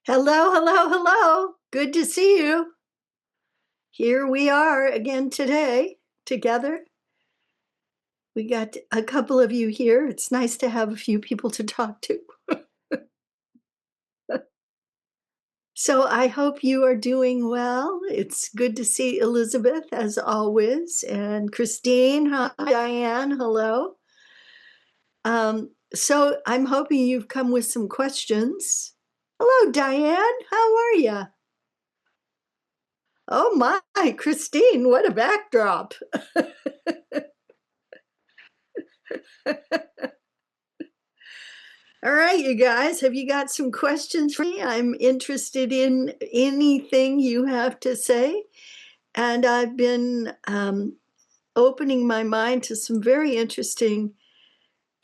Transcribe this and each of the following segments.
Hello, hello, hello. Good to see you. Here we are again today together. We got a couple of you here. It's nice to have a few people to talk to. So I hope you are doing well. It's good to see Elizabeth as always, and Christine. Hi, Diane. Hello. So I'm hoping you've come with some questions. Hello, Diane. How are you? Oh my, Christine, what a backdrop. All right, you guys, have you got some questions for me? I'm interested in anything you have to say. And I've been opening my mind to some very interesting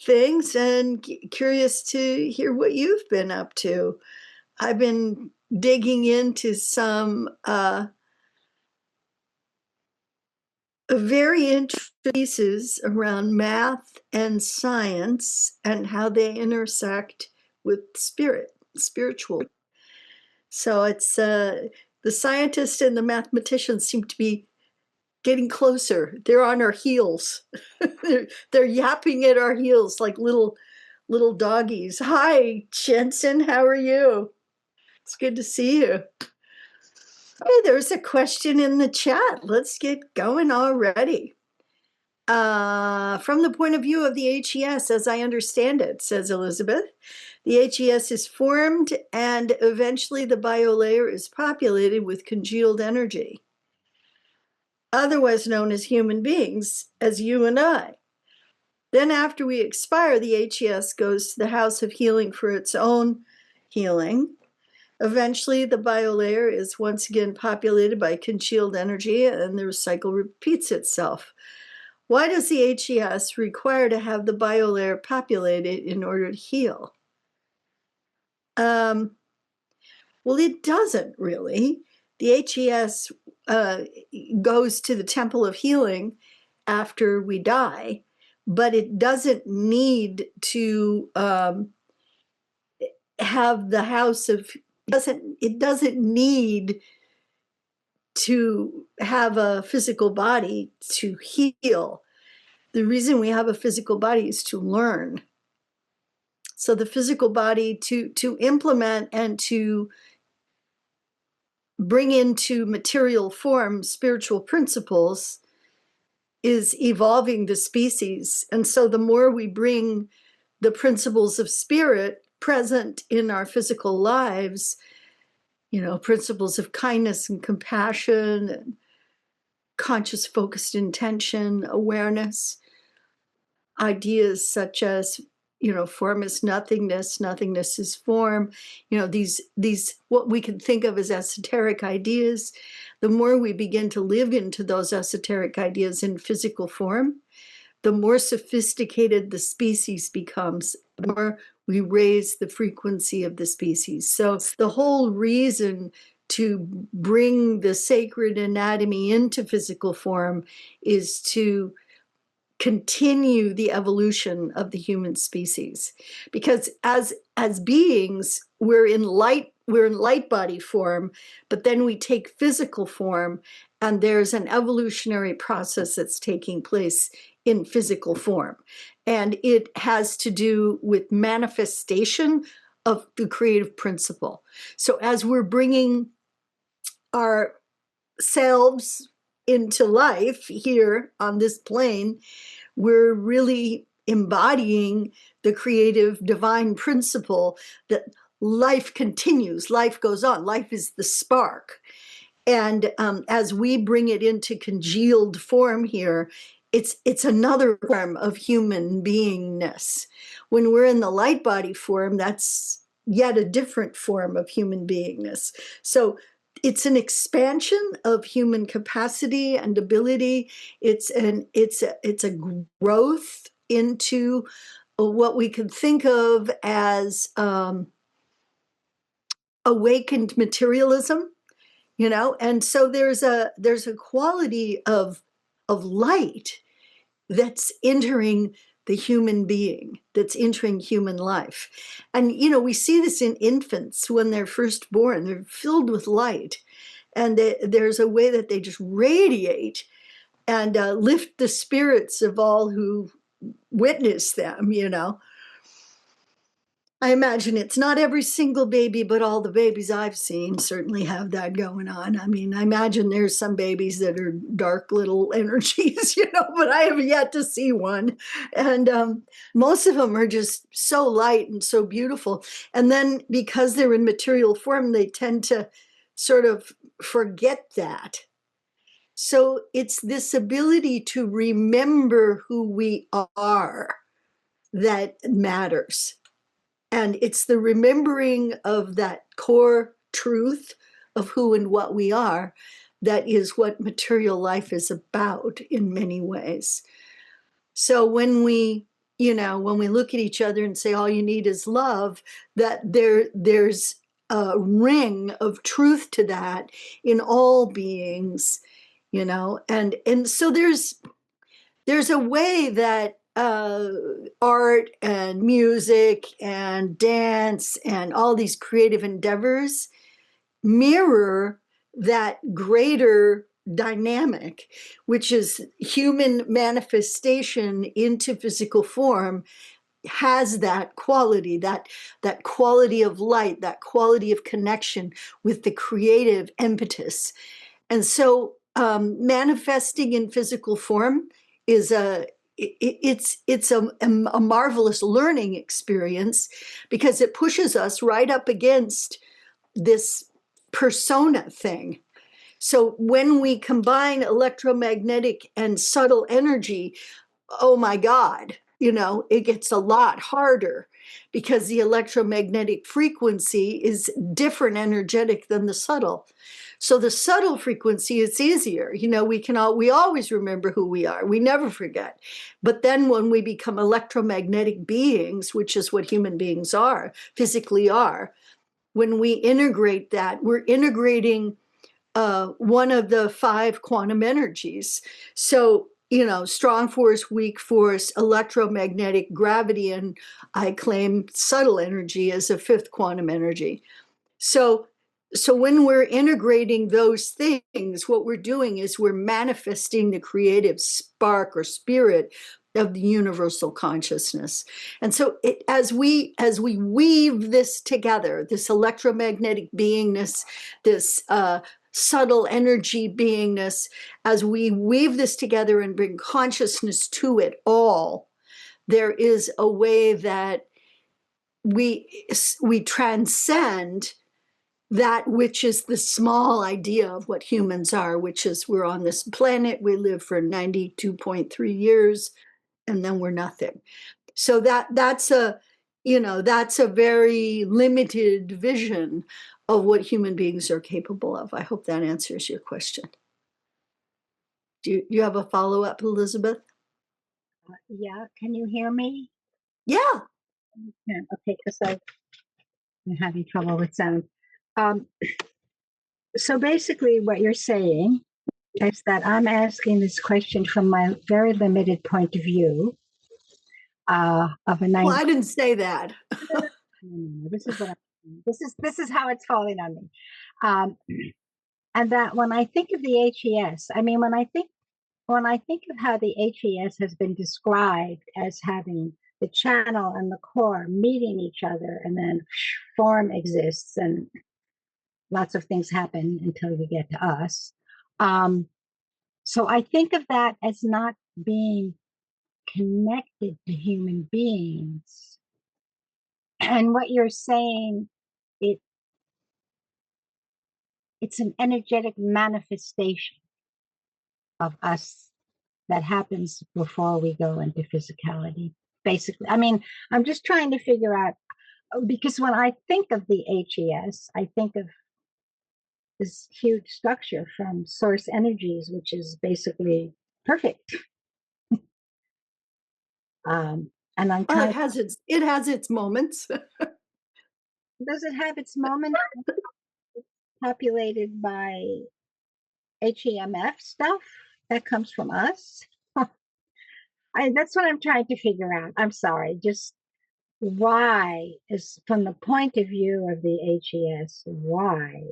things and curious to hear what you've been up to. I've been digging into some very interesting pieces around math and science and how they intersect with spiritual. So it's the scientists and the mathematicians seem to be getting closer. They're on our heels. they're yapping at our heels like little doggies. Hi, Jensen. How are you? It's good to see you. Hey, there's a question in the chat. Let's get going already. From the point of view of the HES, as I understand it, says Elizabeth, the HES is formed and eventually the biolayer is populated with congealed energy, otherwise known as human beings, as you and I. Then after we expire, the HES goes to the house of healing for its own healing. Eventually, the biolayer is once again populated by congealed energy and the cycle repeats itself. Why does the HES require to have the biolayer populated in order to heal? Well, it doesn't really. The HES goes to the temple of healing after we die, but it doesn't need to have the house of it doesn't need to have a physical body to heal. The reason we have a physical body is to learn. So the physical body to implement and to bring into material form spiritual principles is evolving the species. And so the more we bring the principles of spirit present in our physical lives, principles of kindness and compassion and conscious focused intention, awareness, ideas such as form is nothingness, nothingness is form, these what we can think of as esoteric ideas. The more we begin to live into those esoteric ideas in physical form, the more sophisticated the species becomes, the more we raise the frequency of the species. So the whole reason to bring the sacred anatomy into physical form is to continue the evolution of the human species, because as beings we're in light body form, but then we take physical form and there's an evolutionary process that's taking place in physical form, and it has to do with manifestation of the creative principle. So as we're bringing our selves into life here on this plane, we're really embodying the creative divine principle that life continues, life goes on, life is the spark. And as we bring it into congealed form here, it's another form of human beingness. When we're in the light body form, that's yet a different form of human beingness. So it's an expansion of human capacity and ability. It's a growth into what we could think of as awakened materialism, and so there's a quality of light that's entering the human being that's entering human life. And, we see this in infants when they're first born. They're filled with light. And there's a way that they just radiate and lift the spirits of all who witness them. I imagine it's not every single baby, but all the babies I've seen certainly have that going on. I mean, I imagine there's some babies that are dark little energies, but I have yet to see one. And most of them are just so light and so beautiful. And then because they're in material form, they tend to sort of forget that. So it's this ability to remember who we are that matters. And it's the remembering of that core truth of who and what we are that is what material life is about in many ways. So when we look at each other and say all you need is love, that there's a ring of truth to that in all beings, and so there's a way that art and music and dance and all these creative endeavors mirror that greater dynamic, which is human manifestation into physical form, has that quality, that quality of light, that quality of connection with the creative impetus. And so manifesting in physical form is it's a marvelous learning experience because it pushes us right up against this persona thing. So when we combine electromagnetic and subtle energy, oh my God, it gets a lot harder because the electromagnetic frequency is different energetic than the subtle. So the subtle frequency, it's easier. We always remember who we are. We never forget. But then when we become electromagnetic beings, which is what human beings are, physically are, when we integrate that, we're integrating one of the 5 quantum energies. So, strong force, weak force, electromagnetic, gravity, and I claim subtle energy as a 5th quantum energy. So when we're integrating those things, what we're doing is we're manifesting the creative spark or spirit of the universal consciousness. And so as we weave this together, this electromagnetic beingness, this subtle energy beingness, as we weave this together and bring consciousness to it all, there is a way that we transcend that which is the small idea of what humans are, which is we're on this planet, we live for 92.3 years, and then we're nothing. So that's a very limited vision of what human beings are capable of. I hope that answers your question. Do you have a follow-up, Elizabeth? Yeah, can you hear me? Yeah. Yeah, okay, because I'm having trouble with sound. Um, so basically, what you're saying is that I'm asking this question from my very limited point of view of a Well, 90. I didn't say that. This is what this is how it's falling on me, um, and that when I think of the HES, I mean when I think of how the HES has been described as having the channel and the core meeting each other, and then form exists, and lots of things happen until you get to us. Um, so I think of that as not being connected to human beings. And what you're saying, it it's an energetic manifestation of us that happens before we go into physicality. Basically, I mean, I'm just trying to figure out because when I think of the HES, I think of this huge structure from source energies, which is basically perfect. And I'm Well, trying. it has its moments. Does it have its moment populated by HEMF stuff that comes from us? That's what I'm trying to figure out. I'm sorry. Just why is from the point of view of the HES, why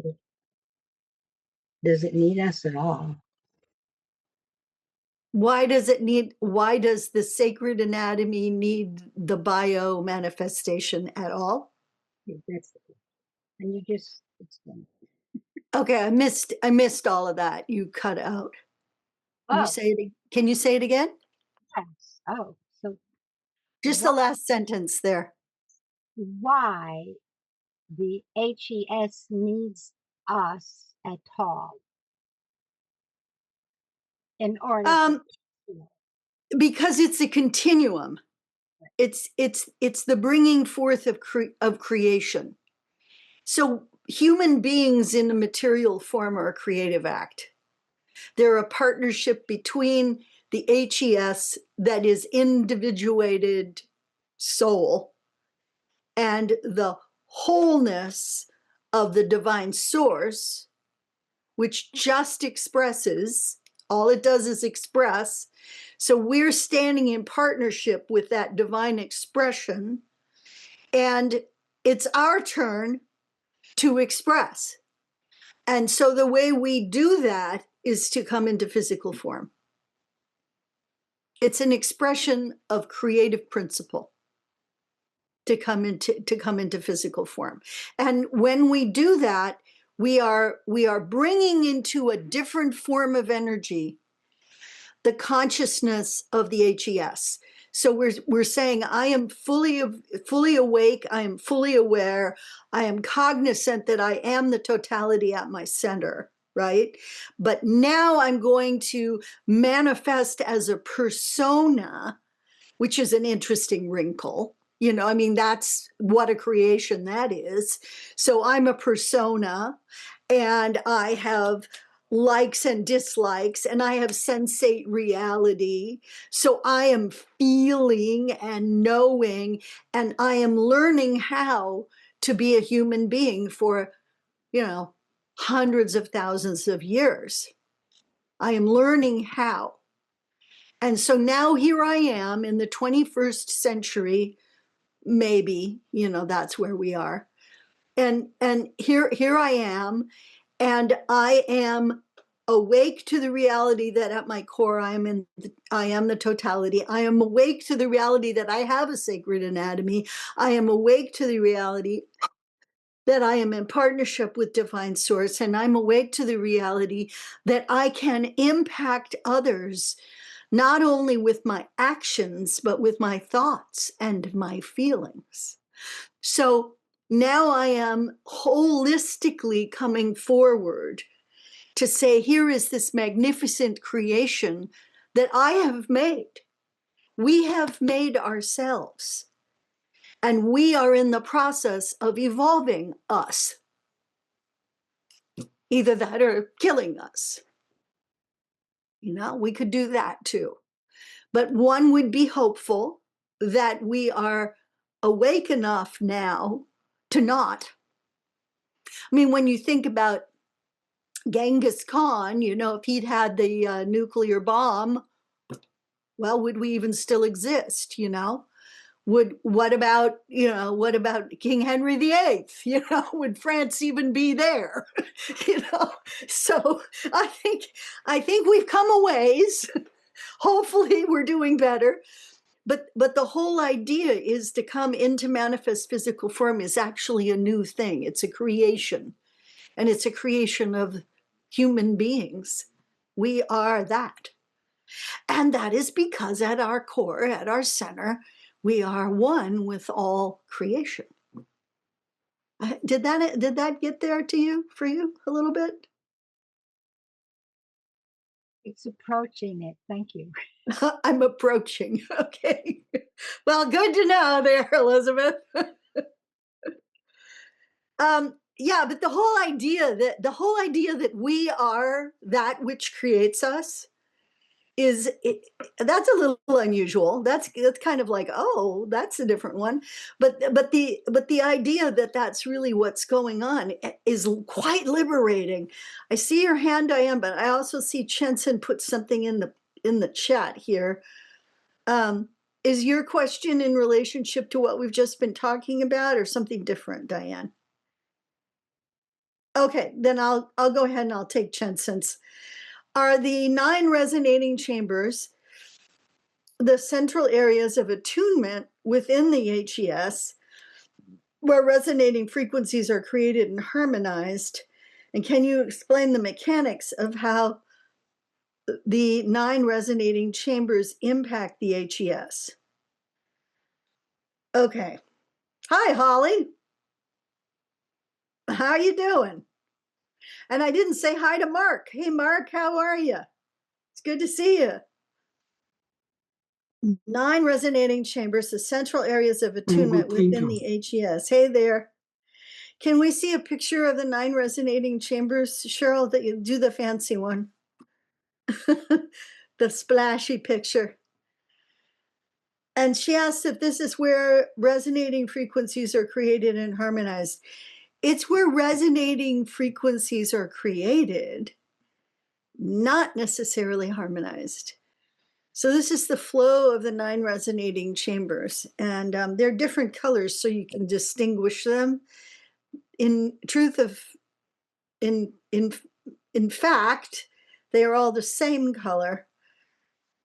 does it need us at all? Why does the sacred anatomy need the bio manifestation at all? That's and you just explained. Okay, I missed all of that. You cut out. Oh, Can you say it again? yes. Oh, so Just the wh- last sentence there. why the HES needs us at all in order to Um, heal? because it's a continuum. It's the bringing forth of creation. So human beings in a material form are a creative act. They're a partnership between the HES, that is individuated soul, and the wholeness of the divine source, which just expresses, all it does is express. So we're standing in partnership with that divine expression, and it's our turn to express. And so the way we do that is to come into physical form. It's an expression of creative principle to come into physical form. And when we do that, we are bringing into a different form of energy the consciousness of the HES. So we're saying I am fully awake, I am fully aware, I am cognizant that I am the totality at my center, right? But now I'm going to manifest as a persona, which is an interesting wrinkle. I mean, that's what a creation that is. So I'm a persona, and I have likes and dislikes, and I have sensate reality. So I am feeling and knowing, and I am learning how to be a human being for, hundreds of thousands of years. I am learning how. And so now here I am in the 21st century, maybe, that's where we are. And here I am, and I am awake to the reality that at my core I am the totality. I am awake to the reality that I have a sacred anatomy. I am awake to the reality that I am in partnership with divine source, and I'm awake to the reality that I can impact others not only with my actions, but with my thoughts and my feelings. So now I am holistically coming forward to say, here is this magnificent creation that I have made. We have made ourselves, and we are in the process of evolving us, either that or killing us. We could do that too. But one would be hopeful that we are awake enough now to not. I mean, when you think about Genghis Khan, if he'd had the nuclear bomb, well, would we even still exist? What about King Henry VIII? Would France even be there? you know, so I think we've come a ways. Hopefully, we're doing better. But the whole idea is to come into manifest physical form is actually a new thing. It's a creation, and it's a creation of human beings. We are that. And that is because at our core, at our center, we are one with all creation. Did that get there to you, for you, a little bit? It's approaching it. Thank you. I'm approaching. Okay. Well, good to know there, Elizabeth. Yeah, but the whole idea that we are that which creates us that's a little unusual. That's kind of like, oh, that's a different one. But the idea that that's really what's going on is quite liberating. I see your hand, Diane, but I also see Chenson put something in the chat here. Is your question in relationship to what we've just been talking about, or something different, Diane? Okay, then I'll go ahead and I'll take Jensen's. Are the 9 resonating chambers the central areas of attunement within the HES, where resonating frequencies are created and harmonized? And can you explain the mechanics of how the 9 resonating chambers impact the HES? Okay. Hi, Holly. How you doing? And I didn't say hi to Mark. Hey, Mark, how are you? It's good to see you. 9 resonating chambers, the central areas of attunement within the HES. Hey there. Can we see a picture of the 9 resonating chambers, Cheryl, that you do the fancy one? The splashy picture. And she asked if this is where resonating frequencies are created and harmonized. It's where resonating frequencies are created, not necessarily harmonized. So this is the flow of the 9 resonating chambers, and they're different colors so you can distinguish them. In fact, they are all the same color,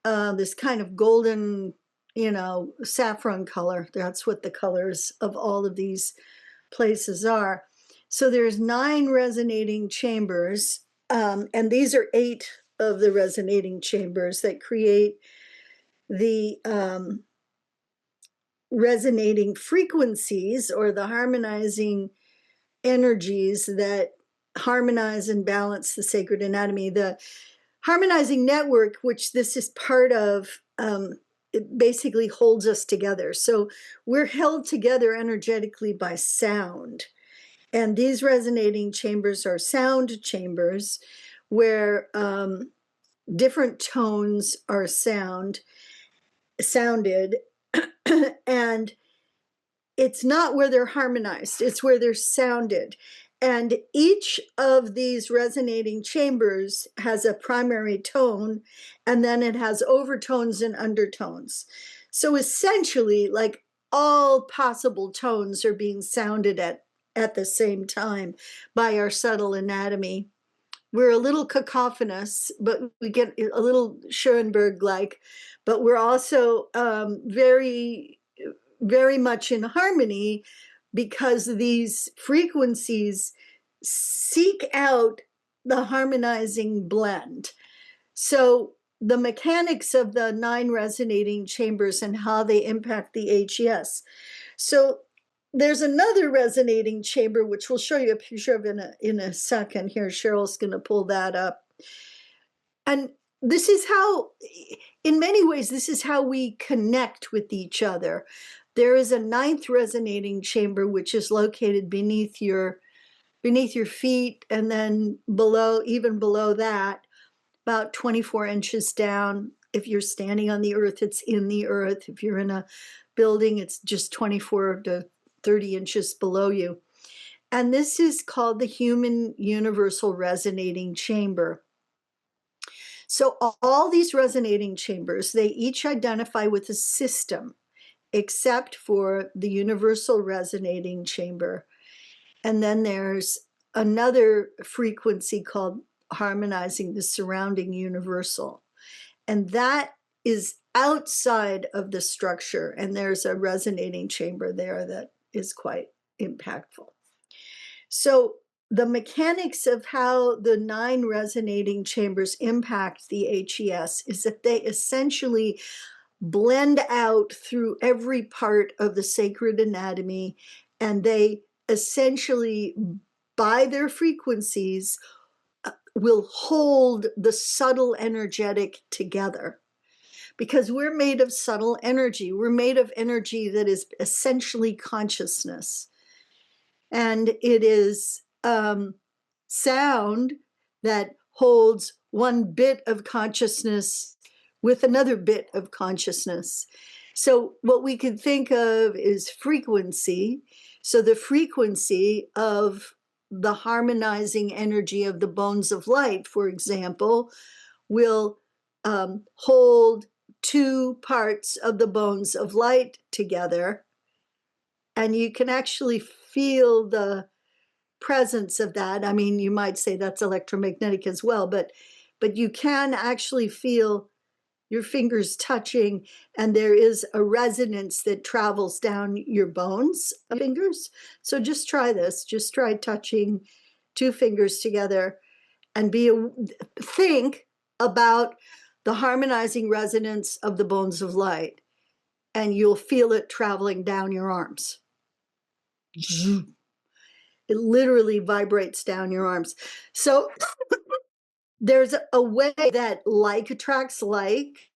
this kind of golden, saffron color. That's what the colors of all of these places are. So there's 9 resonating chambers, and these are 8 of the resonating chambers that create the resonating frequencies, or the harmonizing energies that harmonize and balance the sacred anatomy. The harmonizing network, which this is part of, it basically holds us together. So we're held together energetically by sound. And these resonating chambers are sound chambers where different tones are sounded. And it's not where they're harmonized, it's where they're sounded. And each of these resonating chambers has a primary tone, and then it has overtones and undertones. So essentially, like, all possible tones are being sounded at the same time by our subtle anatomy. We're a little cacophonous, but we get a little Schoenberg-like, but we're also very, very much in harmony, because these frequencies seek out the harmonizing blend. So the mechanics of the 9 resonating chambers and how they impact the HES. So there's another resonating chamber, which we'll show you a picture of in a second here. Cheryl's going to pull that up. And this is how, in many ways, this is how we connect with each other. There is a 9th resonating chamber, which is located beneath your feet, and then below, even below that, about 24 inches down. If you're standing on the earth, it's in the earth. If you're in a building, it's just 24 to 30 inches below you. And this is called the human universal resonating chamber. So all these resonating chambers, they each identify with a system, except for the universal resonating chamber. And then there's another frequency called harmonizing the surrounding universal. And that is outside of the structure. And there's a resonating chamber there that is quite impactful. So the mechanics of how the 9 resonating chambers impact the HES is that they essentially blend out through every part of the sacred anatomy, and they essentially, by their frequencies, will hold the subtle energetic together. Because we're made of subtle energy. We're made of energy that is essentially consciousness. And it is sound that holds one bit of consciousness with another bit of consciousness. So what we can think of is frequency. So the frequency of the harmonizing energy of the bones of light, for example, will hold two parts of the bones of light together, and you can actually feel the presence of that. I mean, you might say that's electromagnetic as well, but you can actually feel your fingers touching, and there is a resonance that travels down your bones of fingers. So just try this. Just try touching two fingers together and think about the harmonizing resonance of the bones of light, and you'll feel it traveling down your arms. It literally vibrates down your arms. So there's a way that like attracts like,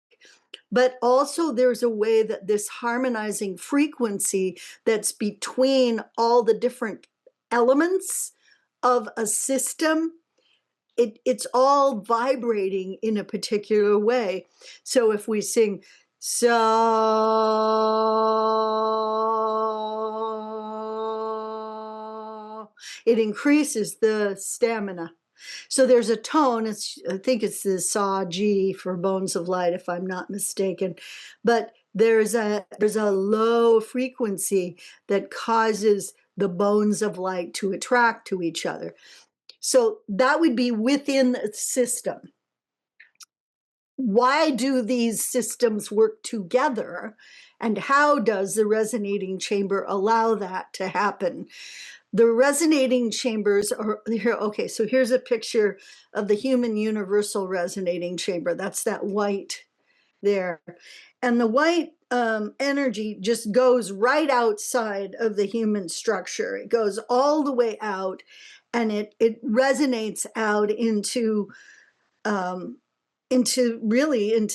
but also there's a way that this harmonizing frequency that's between all the different elements of a system, it's all vibrating in a particular way. So if we sing so, it increases the stamina. So there's a tone, I think it's the saw G for bones of light, if I'm not mistaken, but there's a low frequency that causes the bones of light to attract to each other. So that would be within the system. Why do these systems work together? And how does the resonating chamber allow that to happen? The resonating chambers are here. Okay, so here's a picture of the human universal resonating chamber. That's that white there. And the white energy just goes right outside of the human structure. It goes all the way out, and it resonates out into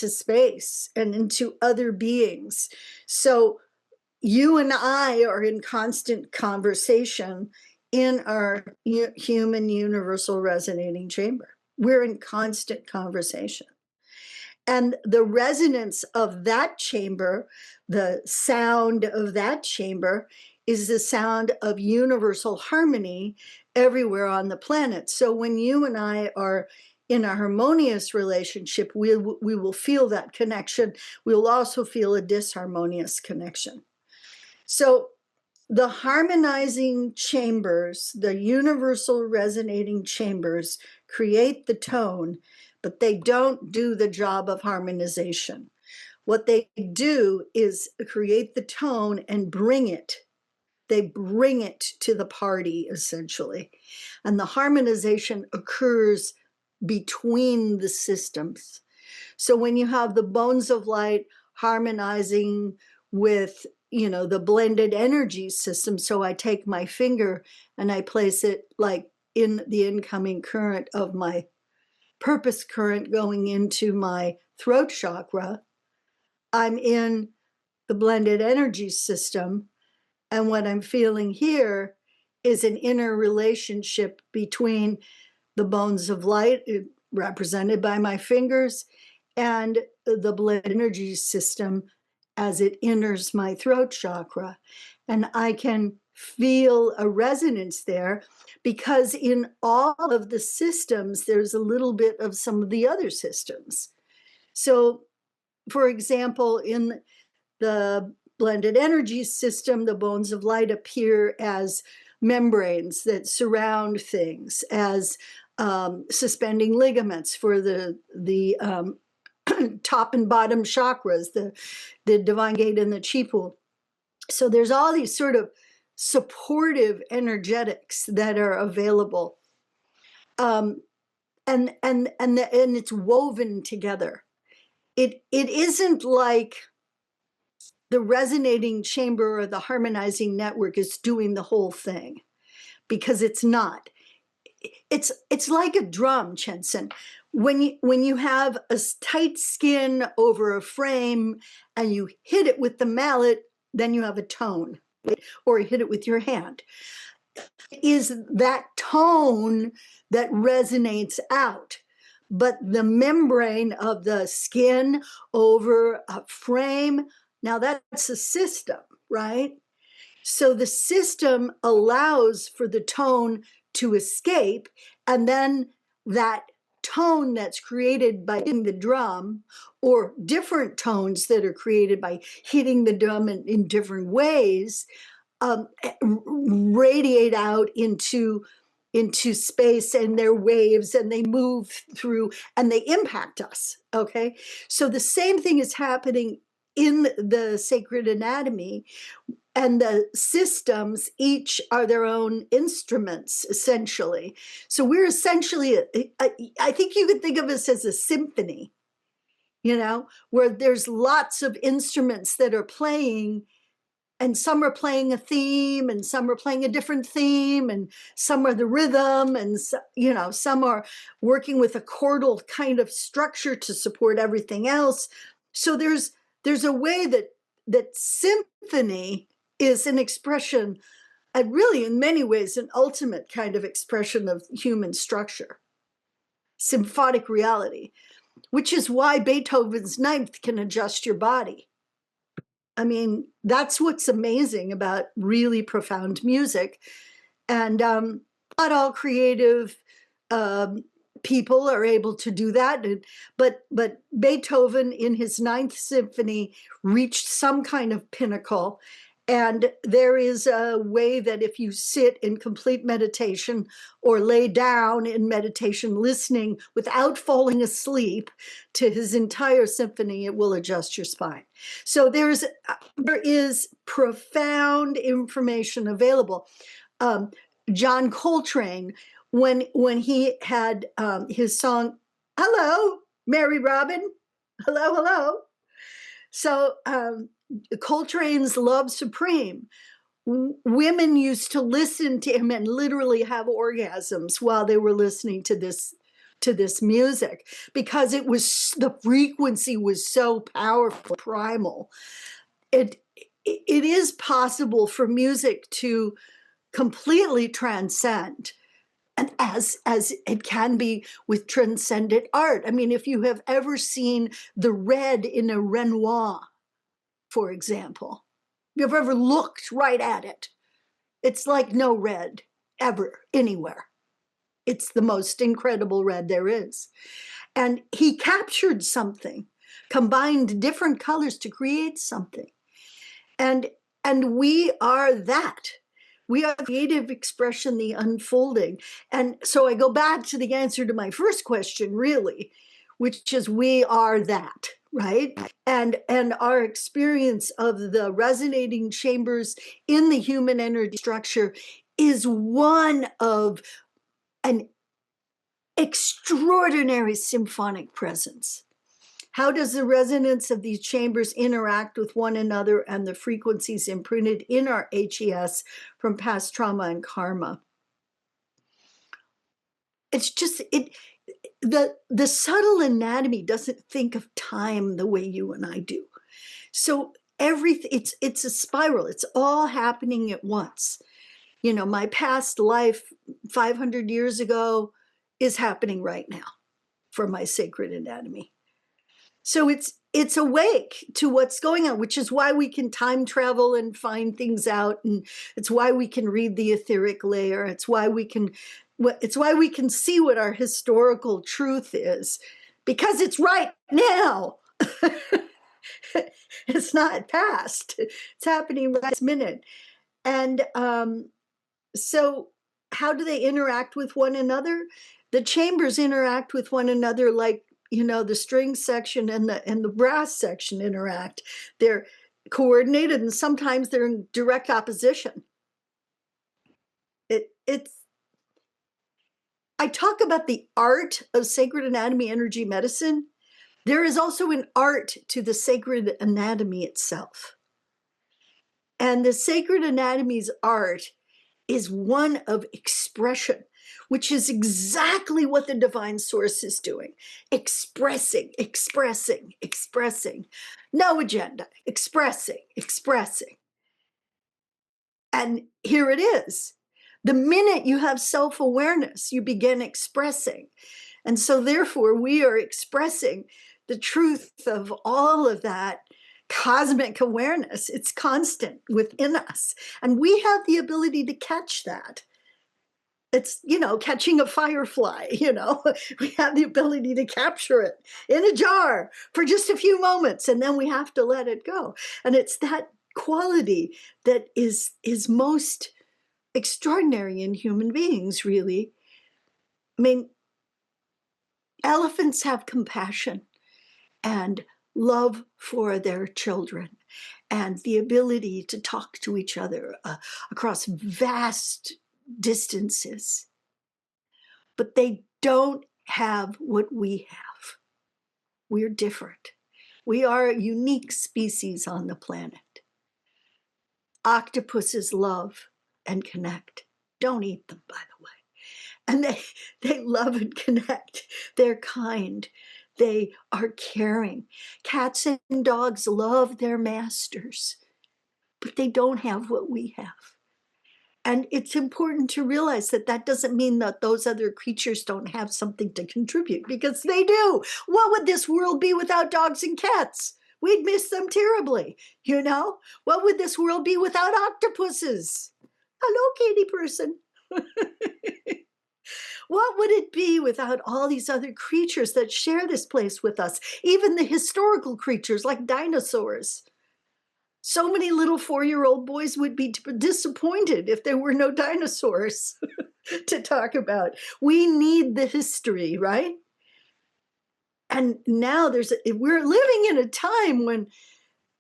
space and into other beings. So you and I are in constant conversation in our human universal resonating chamber. We're in constant conversation. And the resonance of that chamber, the sound of that chamber, is the sound of universal harmony everywhere on the planet. So when you and I are in a harmonious relationship, we will feel that connection. We'll also feel a disharmonious connection. So the harmonizing chambers, the universal resonating chambers, create the tone, but they don't do the job of harmonization. What they do is create the tone and bring it. They bring it to the party, essentially. And the harmonization occurs between the systems. So when you have the bones of light harmonizing with, the blended energy system, so I take my finger and I place it like in the incoming current of my purpose current going into my throat chakra, I'm in the blended energy system. And what I'm feeling here is an inner relationship between the bones of light, represented by my fingers, and the blended energy system as it enters my throat chakra. And I can feel a resonance there because in all of the systems, there's a little bit of some of the other systems. So, for example, in the blended energy system, the bones of light appear as membranes that surround things, as suspending ligaments for the top and bottom chakras, the divine gate and the chi pool. So there's all these sort of supportive energetics that are available, and it's woven together. It isn't like the resonating chamber or the harmonizing network is doing the whole thing, because it's not. It's like a drum, Chenson. When you have a tight skin over a frame and you hit it with the mallet, then you have a tone, or you hit it with your hand. It is that tone that resonates out. But the membrane of the skin over a frame, now that's a system, right? So the system allows for the tone to escape, and then that tone that's created by hitting the drum, or different tones that are created by hitting the drum in different ways, radiate out into space, and they're waves, and they move through and they impact us. Okay, so the same thing is happening in the sacred anatomy, and the systems each are their own instruments, essentially. So we're essentially I think you could think of us as a symphony, where there's lots of instruments that are playing, and some are playing a theme, and some are playing a different theme, and some are the rhythm, and some are working with a chordal kind of structure to support everything else. So there's a way that symphony is an expression, and really in many ways an ultimate kind of expression of human structure, symphonic reality, which is why Beethoven's Ninth can adjust your body. I mean, that's what's amazing about really profound music. And not all creative people are able to do that. But Beethoven in his Ninth Symphony reached some kind of pinnacle. And there is a way that if you sit in complete meditation or lay down in meditation, listening without falling asleep to his entire symphony, it will adjust your spine. So there is profound information available. John Coltrane, when he had his song, "Hello, Mary Robin," hello, hello. So Coltrane's Love Supreme, women used to listen to him and literally have orgasms while they were listening to this music, because the frequency was so powerful, primal. It is possible for music to completely transcend, and as it can be with transcendent art. I mean, if you have ever seen the red in a Renoir, for example, if you've ever looked right at it, it's like no red ever anywhere. It's the most incredible red there is. And he captured something, combined different colors to create something. And we are that. We are creative expression, the unfolding. And so I go back to the answer to my first question, really, which is we are that, right? And our experience of the resonating chambers in the human energy structure is one of an extraordinary symphonic presence. How does the resonance of these chambers interact with one another and the frequencies imprinted in our HES from past trauma and karma? It's just the subtle anatomy doesn't think of time the way you and I do. So everything, it's a spiral. It's all happening at once. My past life 500 years ago is happening right now for my sacred anatomy. So it's awake to what's going on, which is why we can time travel and find things out, and it's why we can read the etheric layer. It's why we can see what our historical truth is, because it's right now. It's not past. It's happening right this minute. And so how do they interact with one another? The chambers interact with one another like, the string section and the brass section interact. They're coordinated, and sometimes they're in direct opposition. I talk about the art of sacred anatomy energy medicine. There is also an art to the sacred anatomy itself. And the sacred anatomy's art is one of expression, which is exactly what the divine source is doing. Expressing, expressing, expressing. No agenda, expressing, expressing. And here it is. The minute you have self-awareness, you begin expressing. And so therefore, we are expressing the truth of all of that cosmic awareness. It's constant within us. And we have the ability to catch that. It's, catching a firefly, we have the ability to capture it in a jar for just a few moments, and then we have to let it go. And it's that quality that is most extraordinary in human beings, really. I mean, elephants have compassion and love for their children and the ability to talk to each other across vast distances. But they don't have what we have. We're different. We are a unique species on the planet. Octopuses love and connect. Don't eat them, by the way. And they love and connect. They're kind. They are caring. Cats and dogs love their masters, but they don't have what we have. And it's important to realize that that doesn't mean that those other creatures don't have something to contribute, because they do. What would this world be without dogs and cats? We'd miss them terribly, What would this world be without octopuses? Hello, Katie person. What would it be without all these other creatures that share this place with us? Even the historical creatures like dinosaurs. So many little 4-year-old boys would be disappointed if there were no dinosaurs to talk about. We need the history, right? And now we're living in a time when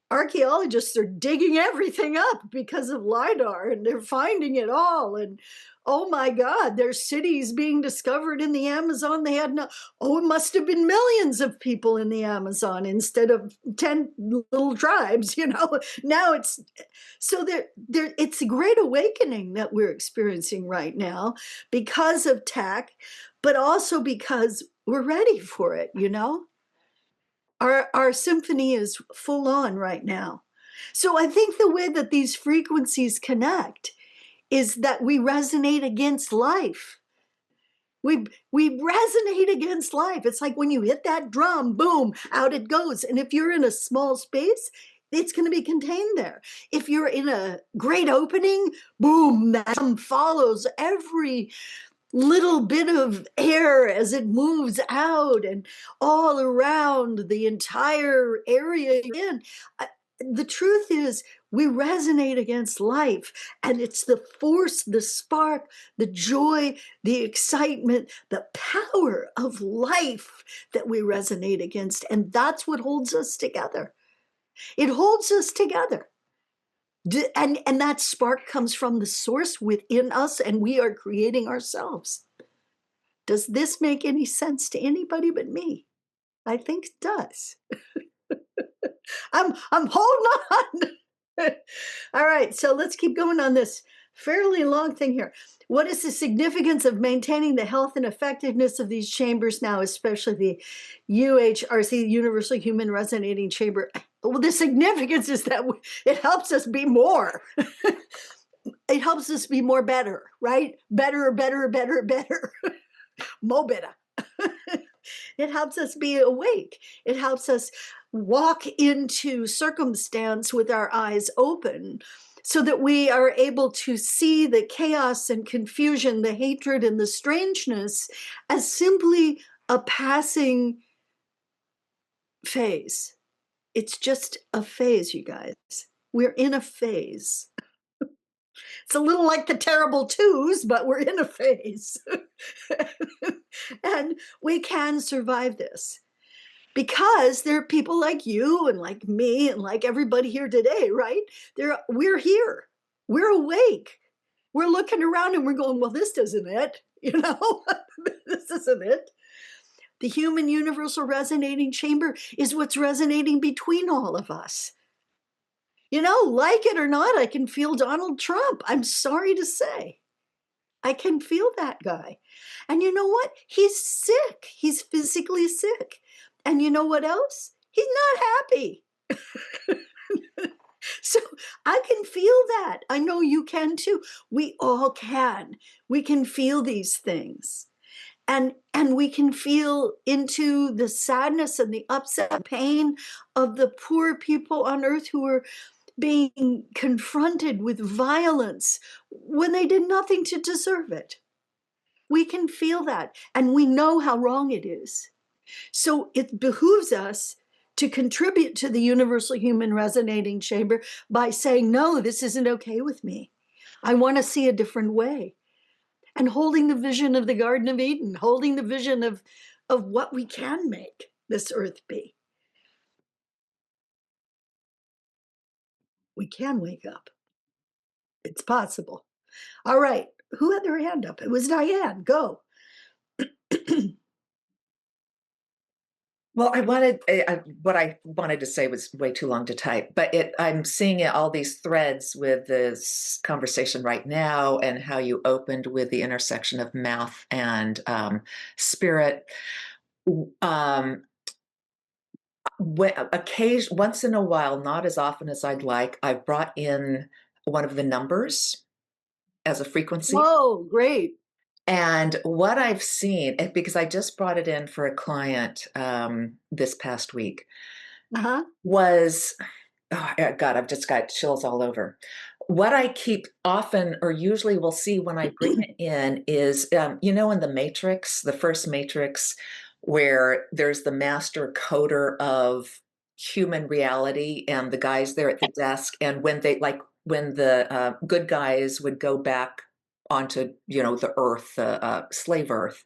archaeologists are digging everything up because of LIDAR, and they're finding it all. And oh my God, there's cities being discovered in the Amazon. They had it must have been millions of people in the Amazon instead of 10 little tribes, Now it's it's a great awakening that we're experiencing right now because of tech, but also because we're ready for it. Our symphony is full on right now. So I think the way that these frequencies connect is that we resonate against life. We resonate against life. It's like when you hit that drum, boom, out it goes. And if you're in a small space, it's going to be contained there. If you're in a great opening, boom, that follows every little bit of air as it moves out and all around the entire area you're in. The truth is, we resonate against life, and it's the force, the spark, the joy, the excitement, the power of life that we resonate against. And that's what holds us together. It holds us together. And that spark comes from the source within us, and we are creating ourselves. Does this make any sense to anybody but me? I think it does. I'm holding on. All right, so let's keep going on this fairly long thing here. What is the significance of maintaining the health and effectiveness of these chambers now, especially the UHRC, Universal Human Resonating Chamber? Well, the significance is that it helps us be more. It helps us be more better, right? Better, better, better, better. Mo better. It helps us be awake. It helps us walk into circumstance with our eyes open so that we are able to see the chaos and confusion, the hatred and the strangeness as simply a passing phase. It's just a phase, you guys. We're in a phase. It's a little like the terrible twos, but we're in a phase. And we can survive this because there are people like you and like me and like everybody here today, right? We're here. We're awake. We're looking around and we're going, well, this isn't it. This isn't it. The human universal resonating chamber is what's resonating between all of us. Like it or not, I can feel Donald Trump. I'm sorry to say. I can feel that guy. And you know what? He's sick. He's physically sick. And you know what else? He's not happy. So I can feel that. I know you can too. We all can. We can feel these things. And we can feel into the sadness and the upset and pain of the poor people on earth who are being confronted with violence when they did nothing to deserve it. We can feel that, and we know how wrong it is. So it behooves us to contribute to the universal human resonating chamber by saying, no, this isn't okay with me. I want to see a different way. And holding the vision of the Garden of Eden, holding the vision of what we can make this earth be. We can wake up. It's possible. All right. Who had their hand up? It was Diane. Go. Well, what I wanted to say was way too long to type, but I'm seeing all these threads with this conversation right now and how you opened with the intersection of math and spirit. Um, once in a while, not as often as I'd like, I've brought in one of the numbers as a frequency. Whoa, great. And what I've seen, because I just brought it in for a client this past week, Uh-huh. was, oh God, I've just got chills all over. What I keep often or usually will see when I bring it in is, in the Matrix, the first Matrix, where there's the master coder of human reality and the guys there at the desk. And when the good guys would go back onto, the earth, slave earth,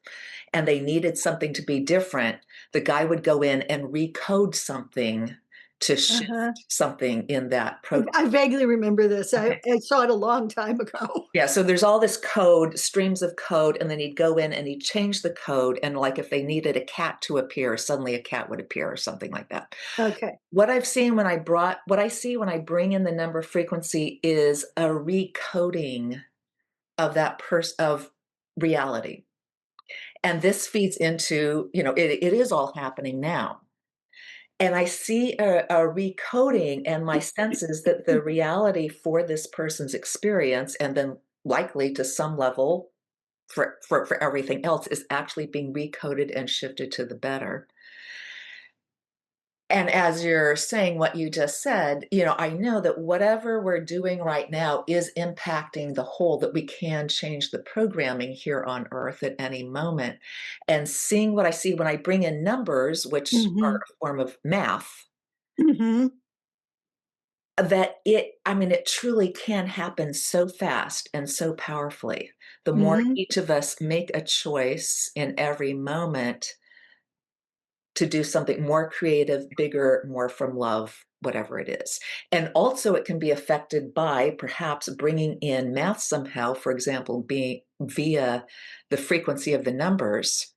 and they needed something to be different, the guy would go in and recode something to shift Uh-huh. something in that program. I vaguely remember this. Okay. I saw it a long time ago. Yeah, so there's all this code, streams of code, and then he'd go in and he'd change the code. And like if they needed a cat to appear, suddenly a cat would appear or something like that. Okay. What I see when I bring in the number frequency is a recoding of of reality. And this feeds into, it is all happening now. And I see a recoding, and my sense is that the reality for this person's experience, and then likely to some level for everything else, is actually being recoded and shifted to the better. And as you're saying what you just said, I know that whatever we're doing right now is impacting the whole, that we can change the programming here on Earth at any moment. And seeing what I see when I bring in numbers, which are Mm-hmm. a form of math, Mm-hmm. it truly can happen so fast and so powerfully. The more Mm-hmm. each of us make a choice in every moment to do something more creative, bigger, more from love, whatever it is. And also, it can be affected by perhaps bringing in math somehow, for example, being via the frequency of the numbers.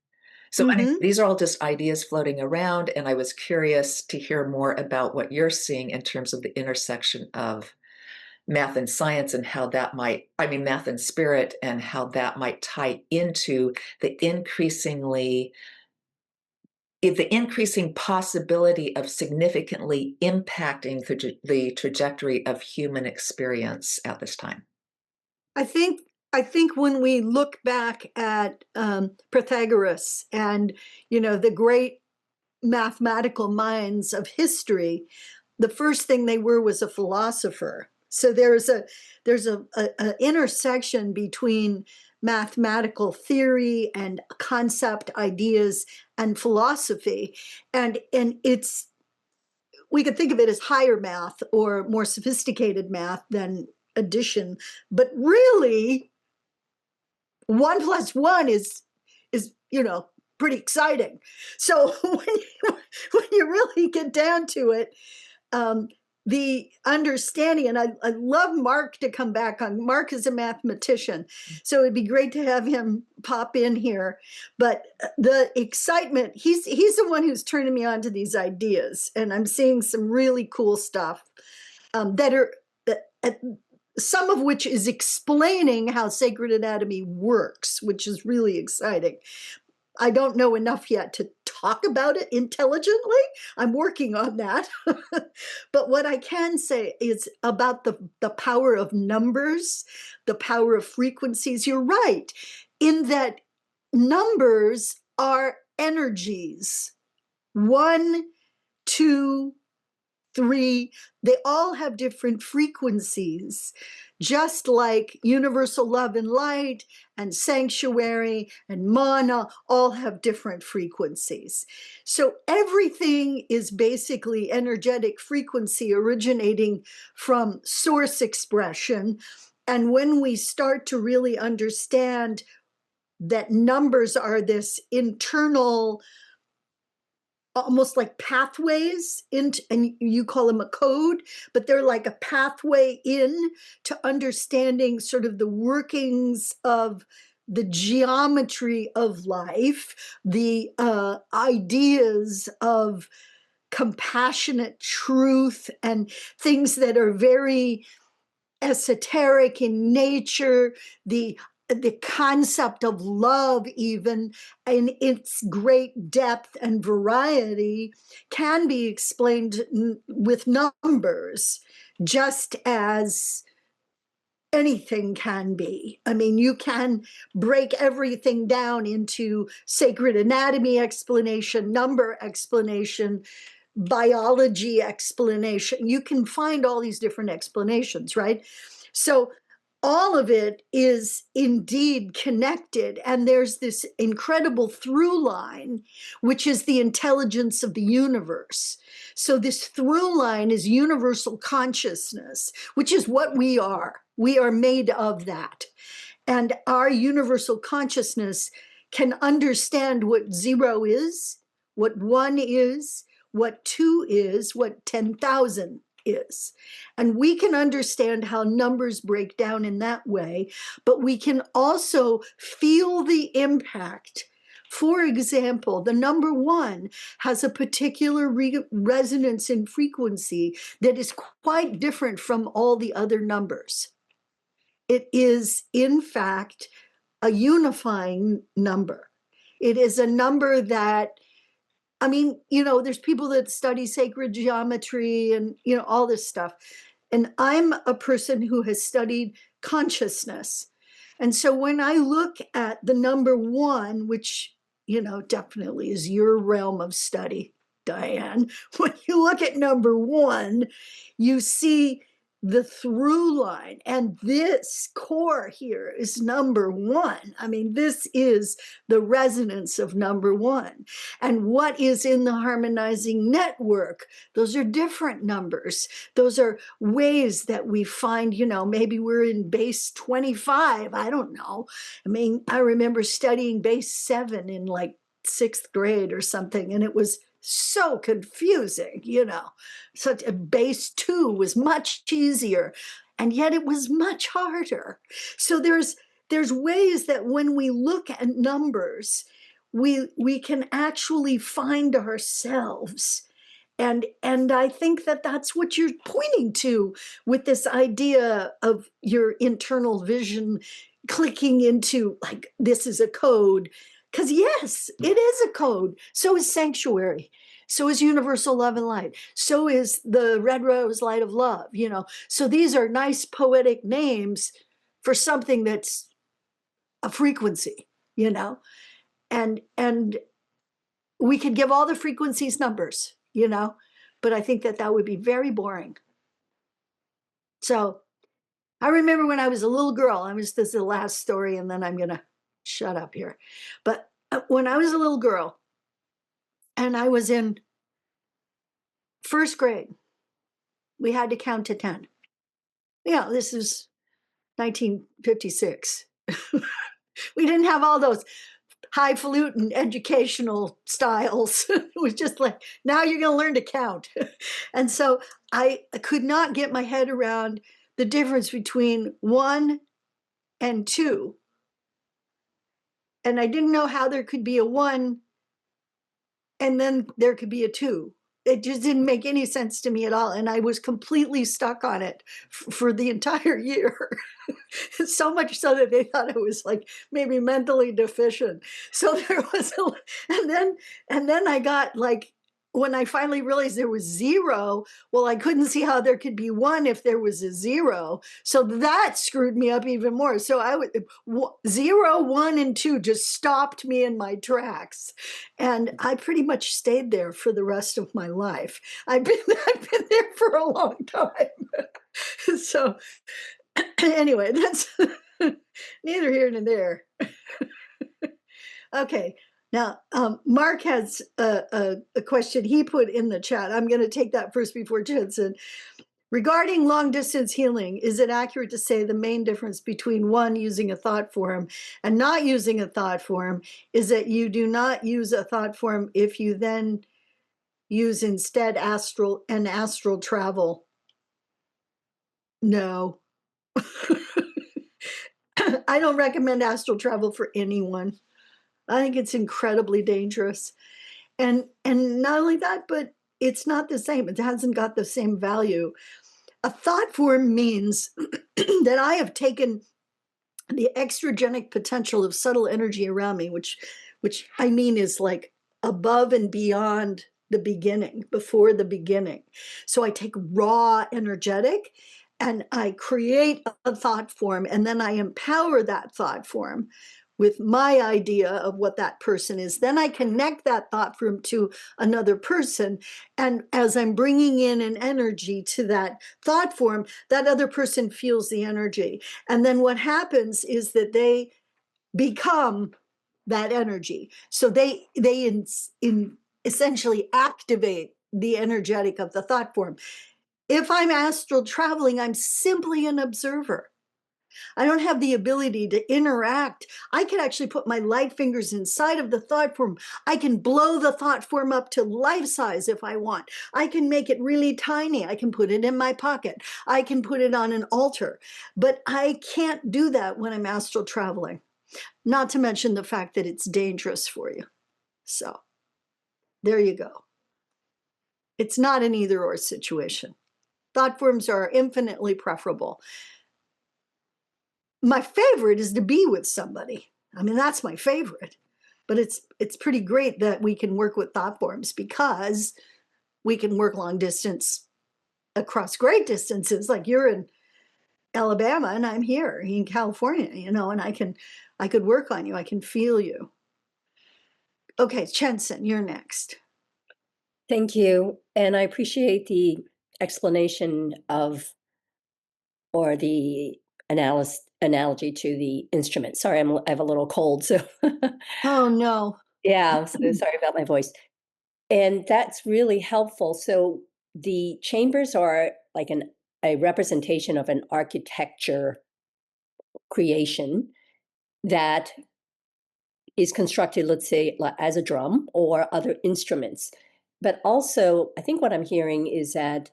So, anyway, Mm-hmm. these are all just ideas floating around, and I was curious to hear more about what you're seeing in terms of the intersection of math and science and how that math and spirit, and how that might tie into the increasing possibility of significantly impacting the trajectory of human experience at this time. I think when we look back at Pythagoras and the great mathematical minds of history, the first thing they were was a philosopher. So there's a intersection between mathematical theory and concept ideas and philosophy, and it's we could think of it as higher math or more sophisticated math than addition, but really 1 + 1 is pretty exciting. So when you really get down to it, um, the understanding, and I love Mark to come back on. Mark is a mathematician, so it'd be great to have him pop in here. But the excitement, he's the one who's turning me on to these ideas, and I'm seeing some really cool stuff that are some of which is explaining how sacred anatomy works, which is really exciting. I don't know enough yet to talk about it intelligently. I'm working on that. But what I can say is about the power of numbers, the power of frequencies. You're right, in that numbers are energies. 1, 2, 3, they all have different frequencies, just like universal love and light and sanctuary and mana all have different frequencies. So everything is basically energetic frequency originating from source expression. And when we start to really understand that numbers are this internal, almost like pathways into, and you call them a code, but they're like a pathway in to understanding sort of the workings of the geometry of life, the ideas of compassionate truth, and things that are very esoteric in nature, the concept of love, even in its great depth and variety, can be explained with numbers, just as anything can be. I mean, you can break everything down into sacred anatomy explanation, number explanation, biology explanation. You can find all these different explanations, right? So all of it is indeed connected, and there's this incredible through line, which is the intelligence of the universe. So this through line is universal consciousness, which is what we are. We are made of that. And our universal consciousness can understand what 0 is, what 1 is, what 2 is, what 10,000 is. And we can understand how numbers break down in that way, but we can also feel the impact. For example, the number 1 has a particular resonance in frequency that is quite different from all the other numbers. It is, in fact, a unifying number. It is a number that, I mean, there's people that study sacred geometry and, all this stuff. And I'm a person who has studied consciousness. And so when I look at the number 1, which, definitely is your realm of study, Diane, when you look at number 1, you see the through line, and this core here is number 1. I mean, this is the resonance of number 1. And what is in the harmonizing network? Those are different numbers. Those are ways that we find, maybe we're in base 25. I don't know. I mean, I remember studying base 7 in like 6th grade or something, and it was so confusing, Such a base 2 was much easier, and yet it was much harder. So there's ways that when we look at numbers, we can actually find ourselves. And I think that that's what you're pointing to with this idea of your internal vision clicking into, like, this is a code. Because yes, it is a code. So is sanctuary. So is universal love and light. So is the red rose light of love, So these are nice poetic names for something that's a frequency, And we could give all the frequencies numbers, but I think that would be very boring. So I remember when I was a little girl, this is the last story, and then I'm going to shut up here. But when I was a little girl, and I was in 1st grade, we had to count to 10. This is 1956. We didn't have all those highfalutin educational styles. It was just like, now you're going to learn to count. And so I could not get my head around the difference between 1 and 2. And I didn't know how there could be a 1 and then there could be a 2. It just didn't make any sense to me at all. And I was completely stuck on it for the entire year. So much so that they thought I was like maybe mentally deficient. So there was and then I got like when I finally realized there was zero, well, I couldn't see how there could be one if there was a zero. So that screwed me up even more. So I would 0, 1, and 2 just stopped me in my tracks. And I pretty much stayed there for the rest of my life. I've been there for a long time. So anyway, that's neither here nor there. Okay. Now, Mark has a question he put in the chat. I'm going to take that first before Jensen. Regarding long distance healing, is it accurate to say the main difference between one using a thought form and not using a thought form is that you do not use a thought form if you then use instead astral travel? No. I don't recommend astral travel for anyone. I think it's incredibly dangerous. And not only that, but it's not the same. It hasn't got the same value. A thought form means that I have taken the extragenic potential of subtle energy around me, which I mean is like above and beyond the beginning, before the beginning. So I take raw energetic and I create a thought form, and then I empower that thought form with my idea of what that person is. Then I connect that thought form to another person. And as I'm bringing in an energy to that thought form, that other person feels the energy. And then what happens is that they become that energy. So they essentially activate the energetic of the thought form. If I'm astral traveling, I'm simply an observer. I don't have the ability to interact. I can actually put my light fingers inside of the thought form. I can blow the thought form up to life size if I want. I can make it really tiny. I can put it in my pocket. I can put it on an altar. But I can't do that when I'm astral traveling. Not to mention the fact that it's dangerous for you. So there you go. It's not an either or situation. Thought forms are infinitely preferable. My favorite is to be with somebody. I mean, that's my favorite. But it's pretty great that we can work with thought forms because we can work long distance across great distances. Like you're in Alabama and I'm here in California, and I could work on you. I can feel you. Okay, Chenson, you're next. Thank you. And I appreciate the explanation of, or the analogy to the instrument. Sorry, I have a little cold, so Oh, no. yeah, I'm so sorry about my voice. And that's really helpful. So the chambers are like a representation of an architecture creation that is constructed, let's say, as a drum or other instruments. But also, I think what I'm hearing is that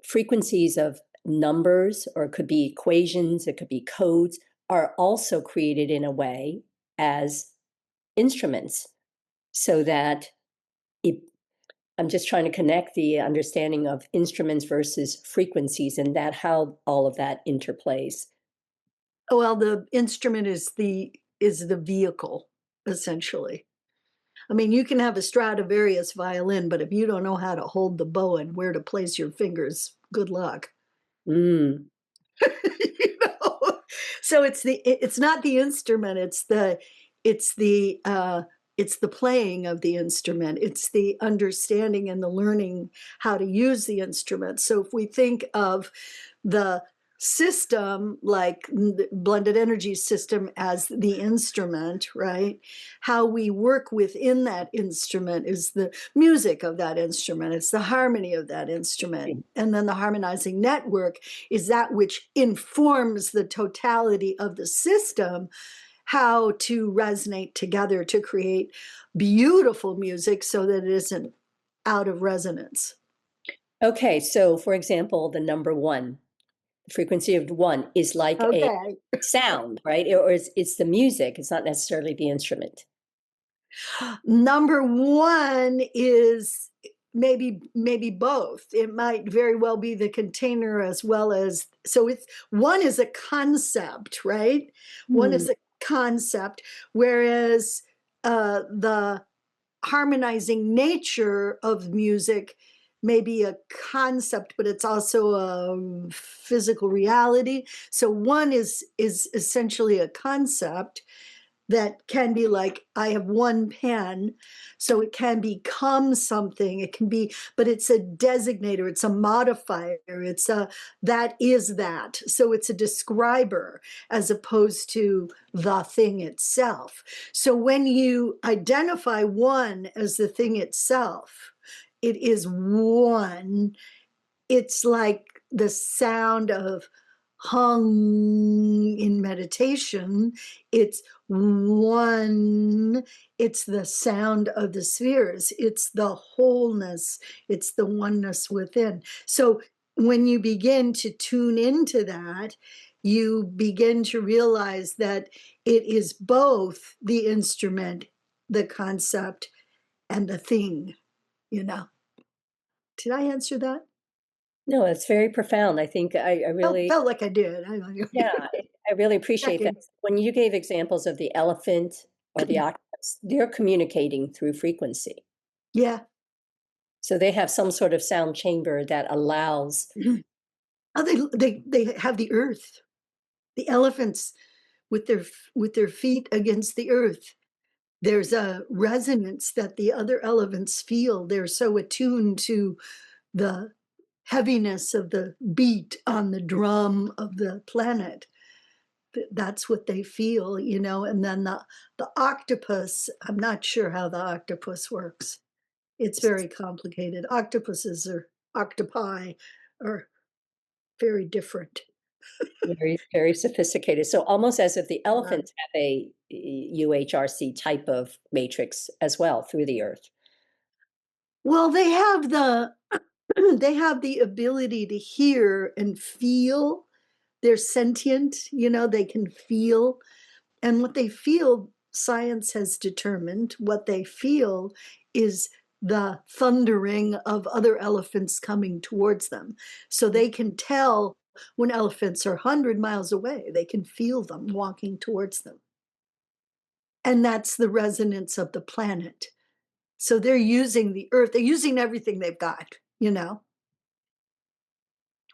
frequencies of numbers, or it could be equations, it could be codes, are also created in a way as instruments, so that I'm just trying to connect the understanding of instruments versus frequencies, and that how all of that interplays. Well, the instrument is the vehicle, essentially. I mean, you can have a Stradivarius violin, but if you don't know how to hold the bow and where to place your fingers, good luck. Mm. You know? So it's not the instrument, it's the playing of the instrument. It's the understanding and the learning how to use the instrument. So if we think of the system, like the blended energy system, as the instrument, right? How we work within that instrument is the music of that instrument. It's the harmony of that instrument. And then the harmonizing network is that which informs the totality of the system, how to resonate together to create beautiful music so that it isn't out of resonance. Okay, so for example, the number one, the frequency of one is like a sound, right? Or it's the music, it's not necessarily the instrument. Number one is maybe both. It might very well be the container as well as, so it's one is a concept, right? One is a concept, whereas the harmonizing nature of music may be a concept, but it's also a physical reality. So one is essentially a concept that can be like, I have one pen, so it can become something. It can be, but it's a designator, it's a modifier, it's a, that is that. So it's a describer as opposed to the thing itself. So when you identify one as the thing itself, it is one. It's like the sound of hung in meditation. It's one. It's the sound of the spheres. It's the wholeness. It's the oneness within. So when you begin to tune into that, you begin to realize that it is both the instrument, the concept, and the thing, you know. Did I answer that? No, it's very profound. I think I really, Felt like I did. yeah, I really appreciate that. Checking. When you gave examples of the elephant or the octopus, they're communicating through frequency. Yeah. So they have some sort of sound chamber that allows. Oh, they have the earth. The elephants with their feet against the earth. There's a resonance that the other elephants feel. They're so attuned to the heaviness of the beat on the drum of the planet. That's what they feel, you know. And then the octopus, I'm not sure how the octopus works. It's very complicated. Octopuses or octopi are very different. Very, very sophisticated. So almost as if the Uh, elephants have a UHRC type of matrix as well through the earth. Well, they have the they have the ability to hear and feel. They're sentient, you know, they can feel. And what they feel, science has determined, what they feel is the thundering of other elephants coming towards them. So they can tell when elephants are 100 miles away, they can feel them walking towards them. And that's the resonance of the planet. So they're using the earth, they're using everything they've got, you know,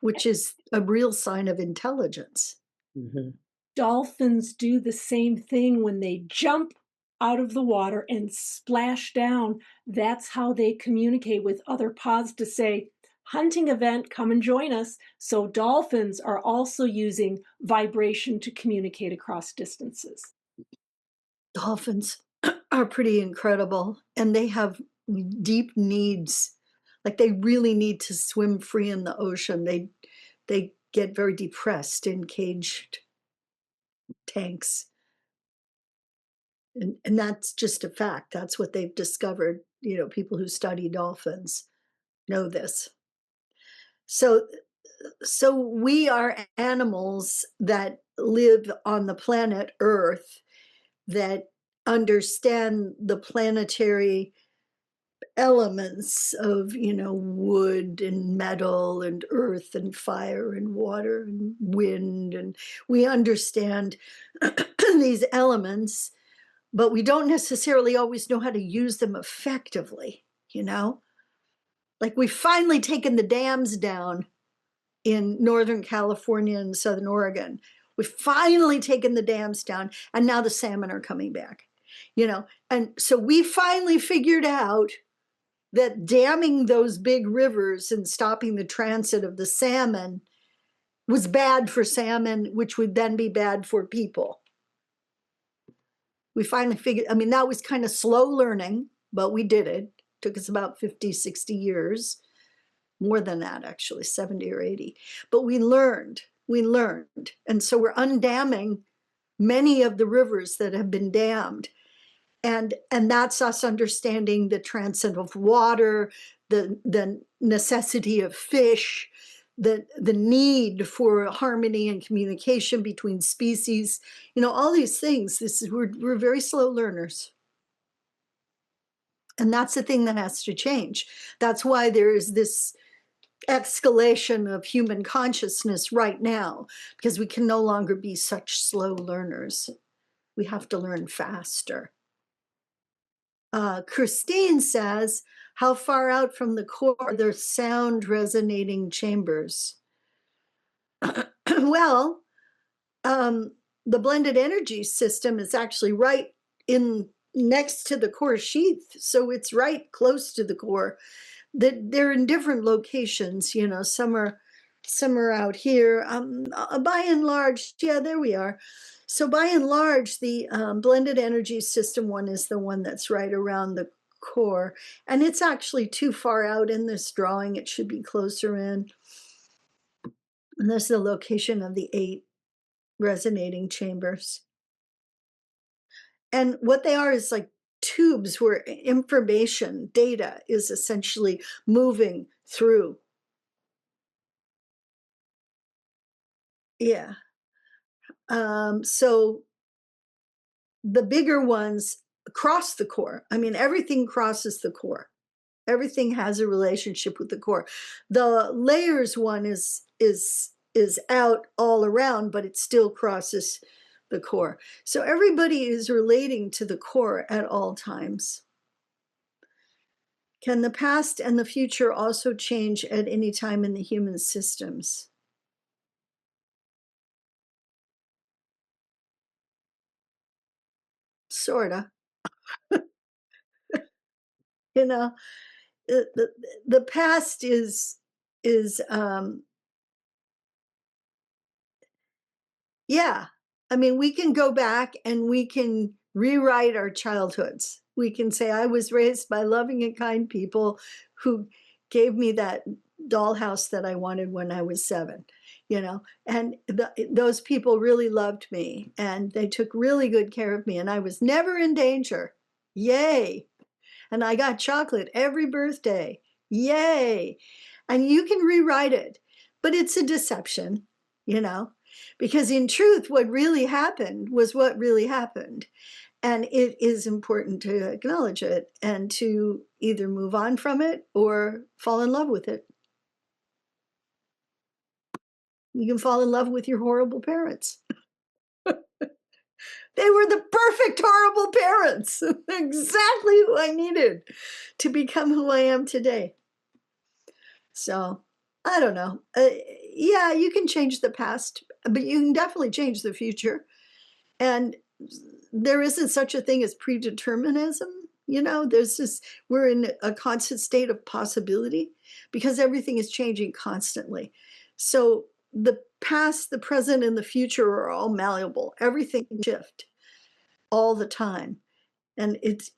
which is a real sign of intelligence. Mhm. Dolphins do the same thing when they jump out of the water and splash down. That's how they communicate with other pods to say, hunting event, come and join us. So dolphins are also using vibration to communicate across distances. Dolphins are pretty incredible, and they have deep needs. Like they really need to swim free in the ocean. They get very depressed in caged tanks. And that's just a fact. That's what they've discovered. You know, people who study dolphins know this. So we are animals that live on the planet Earth that understand the planetary elements of, you know, wood and metal and earth and fire and water and wind, and we understand these elements, but we don't necessarily always know how to use them effectively, you know. Like we've finally taken the dams down in Northern California and Southern Oregon. We've finally taken the dams down, and now the salmon are coming back, you know. And so we finally figured out that damming those big rivers and stopping the transit of the salmon was bad for salmon, which would then be bad for people. We finally figured, I mean, that was kind of slow learning, but we did it. Took us about 50, 60 years, more than that, actually, 70 or 80. But we learned. And so we're undamming many of the rivers that have been dammed. And that's us understanding the transit of water, the necessity of fish, the need for harmony and communication between species, you know, all these things. We're very slow learners. And that's the thing that has to change. That's why there is this escalation of human consciousness right now, because we can no longer be such slow learners. We have to learn faster. Christine says, how far out from the core are there sound resonating chambers? Well, the blended energy system is actually right in next to the core sheath, so it's right close to the core. They're in different locations, you know. Some are out here. By and large, yeah, there we are. So by and large, the blended energy system one is the one that's right around the core, and it's actually too far out in this drawing. It should be closer in. And this is the location of the 8 resonating chambers. And what they are is like tubes where information, data is essentially moving through. Yeah. So the bigger ones cross the core. I mean, everything crosses the core. Everything has a relationship with the core. The layers one is out all around, but it still crosses the core. So everybody is relating to the core at all times. Can the past and the future also change at any time in the human systems? Sorta. You know, the past is yeah. I mean, we can go back and we can rewrite our childhoods. We can say, I was raised by loving and kind people who gave me that dollhouse that I wanted when I was 7, you know, and those people really loved me and they took really good care of me and I was never in danger. Yay. And I got chocolate every birthday. Yay. And you can rewrite it, but it's a deception, you know, because in truth, what really happened was what really happened. And it is important to acknowledge it and to either move on from it or fall in love with it. You can fall in love with your horrible parents. They were the perfect horrible parents, exactly who I needed to become who I am today. So I don't know. Yeah, you can change the past, but you can definitely change the future. And there isn't such a thing as predeterminism. You know, we're in a constant state of possibility because everything is changing constantly. So the past, the present, and the future are all malleable. Everything can shift all the time. And it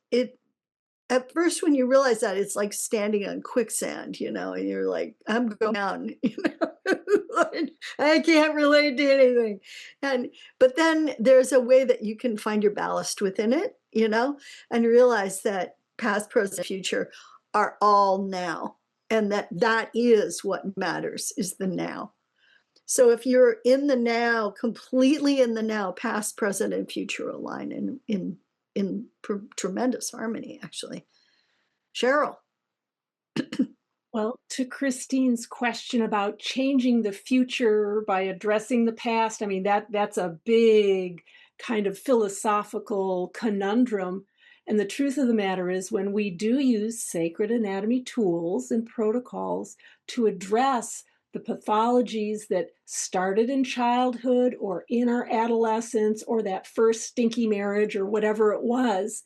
at first when you realize that, it's like standing on quicksand, you know, and you're like, I'm going down, you know. I can't relate to anything. But then there's a way that you can find your ballast within it, you know, and realize that past, present, future are all now, and that is what matters, is the now. So if you're in the now, completely in the now, past, present, and future align in tremendous harmony, actually. Cheryl. Well, to Christine's question about changing the future by addressing the past, I mean, that's a big kind of philosophical conundrum. And the truth of the matter is, when we do use sacred anatomy tools and protocols to address the pathologies that started in childhood or in our adolescence or that first stinky marriage or whatever it was,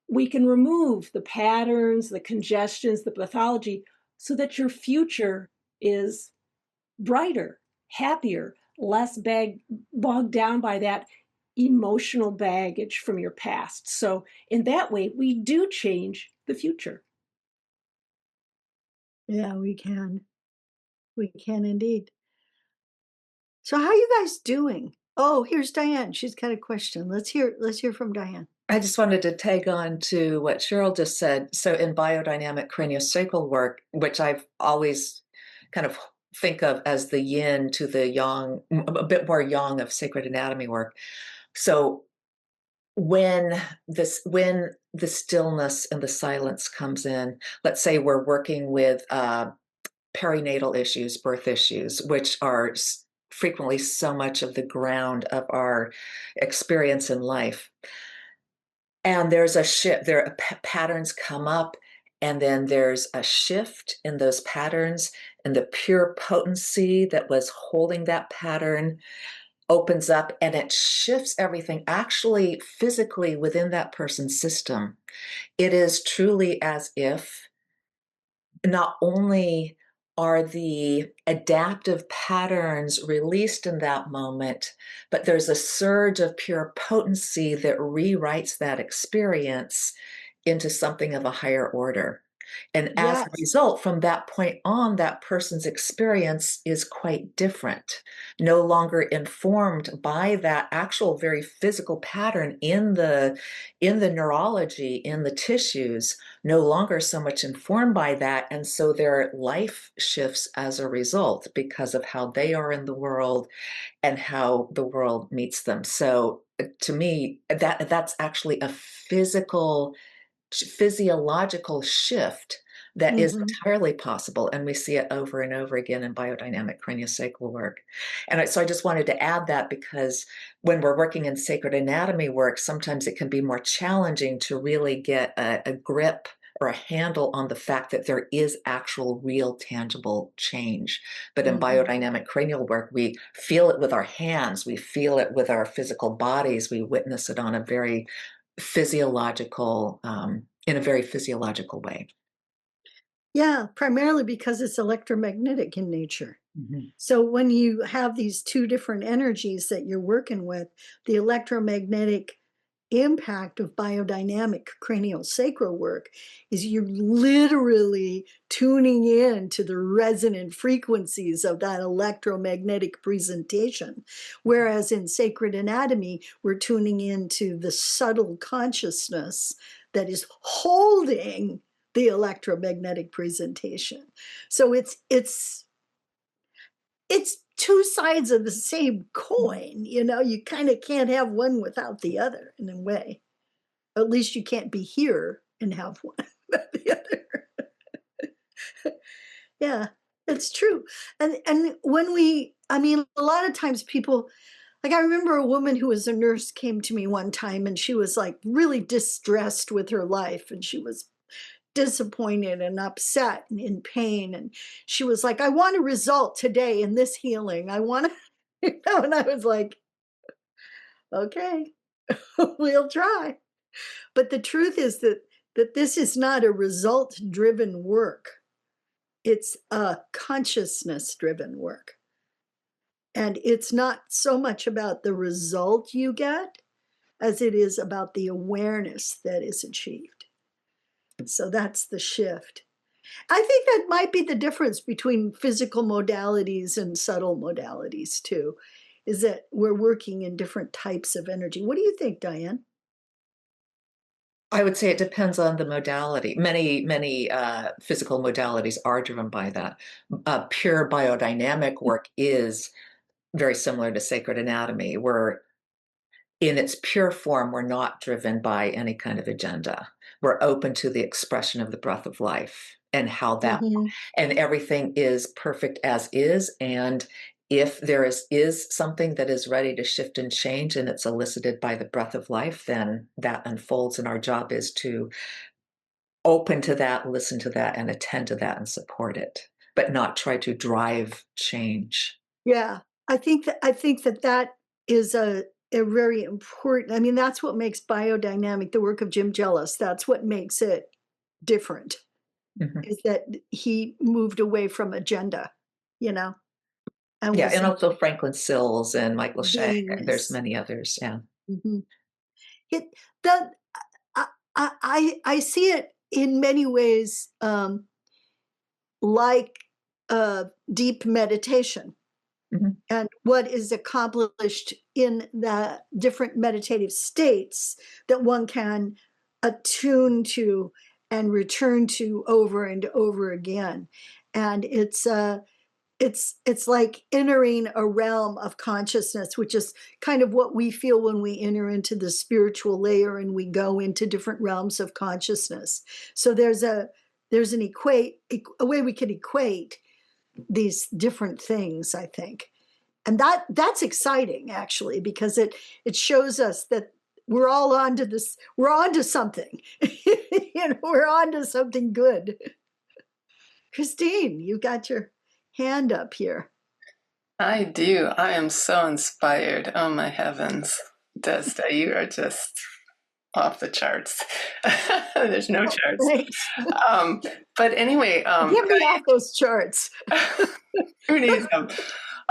we can remove the patterns, the congestions, the pathology, so that your future is brighter, happier, less bogged down by that emotional baggage from your past. So, in that way, we do change the future. Yeah, we can. We can indeed. So how are you guys doing? Oh, here's Diane. She's got a question. Let's hear from Diane. I just wanted to tag on to what Cheryl just said. So in biodynamic craniosacral work, which I've always kind of think of as the yin to the yang, a bit more yang of sacred anatomy work. So when the stillness and the silence comes in, let's say we're working with perinatal issues, birth issues, which are frequently so much of the ground of our experience in life. And there's a shift, patterns come up, and then there's a shift in those patterns, and the pure potency that was holding that pattern opens up, and it shifts everything actually physically within that person's system. It is truly as if not only are the adaptive patterns released in that moment, but there's a surge of pure potency that rewrites that experience into something of a higher order. And as a Yes. result, from that point on, that person's experience is quite different, no longer informed by that actual very physical pattern in the neurology, in the tissues, no longer so much informed by that. And so their life shifts as a result because of how they are in the world and how the world meets them. So to me, that's actually a physiological shift that is Mhm. entirely possible, and we see it over and over again in biodynamic craniosacral work. And so I just wanted to add that, because when we're working in sacred anatomy work, sometimes it can be more challenging to really get a grip or a handle on the fact that there is actual real tangible change. But in Mhm. biodynamic cranial work, we feel it with our hands, we feel it with our physical bodies, we witness it on a very physiological, in a very physiological way. Yeah, primarily because it's electromagnetic in nature. Mhm. So when you have these two different energies that you're working with, the electromagnetic impact of biodynamic cranial sacral work is you're literally tuning in to the resonant frequencies of that electromagnetic presentation. Whereas in sacred anatomy, we're tuning into the subtle consciousness that is holding the electromagnetic presentation. So it's two sides of the same coin, you kind of can't have one without the other in a way. At least you can't be here and have one without the other. Yeah, it's true. And when a lot of times people, like, I remember a woman who was a nurse came to me one time, and she was like really distressed with her life, and she was disappointed and upset and in pain. And she was like, I want a result today in this healing. I want to, and I was like, okay, we'll try. But the truth is that this is not a result driven work. It's a consciousness driven work. And it's not so much about the result you get as it is about the awareness that is achieved. So that's the shift. I think that might be the difference between physical modalities and subtle modalities too, is that we're working in different types of energy. What do you think, Diane? I would say it depends on the modality. Many physical modalities are driven by that. Pure biodynamic work is very similar to sacred anatomy, where in its pure form, we're not driven by any kind of agenda. We're open to the expression of the breath of life and how that, Mm-hmm. and everything is perfect as is. And if there is something that is ready to shift and change and it's elicited by the breath of life, then that unfolds. And our job is to open to that, listen to that, and attend to that and support it, but not try to drive change. Yeah, I think that is a very important. I mean, that's what makes biodynamic the work of Jim Jellis. That's what makes it different. Mhm. Is that he moved away from agenda, you know, and Yeah, was and also Franklin Sills and Michael Shea. There's beingness. many others. Yeah. Mhm. It that I see it in many ways like deep meditation Mhm. and what is accomplished in the different meditative states that one can attune to and return to over and over again. And it's like entering a realm of consciousness, which is kind of what we feel when we enter into the spiritual layer and we go into different realms of consciousness. So there's a way we can equate these different things, I think. And that's exciting, actually, because it shows us that we're all onto this. We're onto something. We're onto something good. Christine, you got your hand up here. I do. I am so inspired. Oh my heavens. Desda, you are just off the charts. There's no charts. Thanks. But anyway, Get me off those charts. who needs them?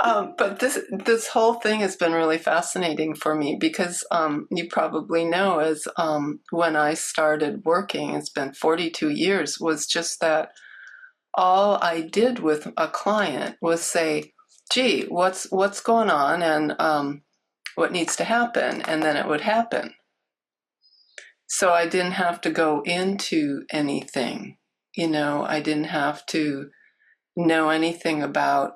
But this whole thing has been really fascinating for me because you probably know as when I started working, it's been 42 years, was just that all I did with a client was say, gee, what's going on and what needs to happen? And then it would happen. So I didn't have to go into anything. I didn't have to know anything about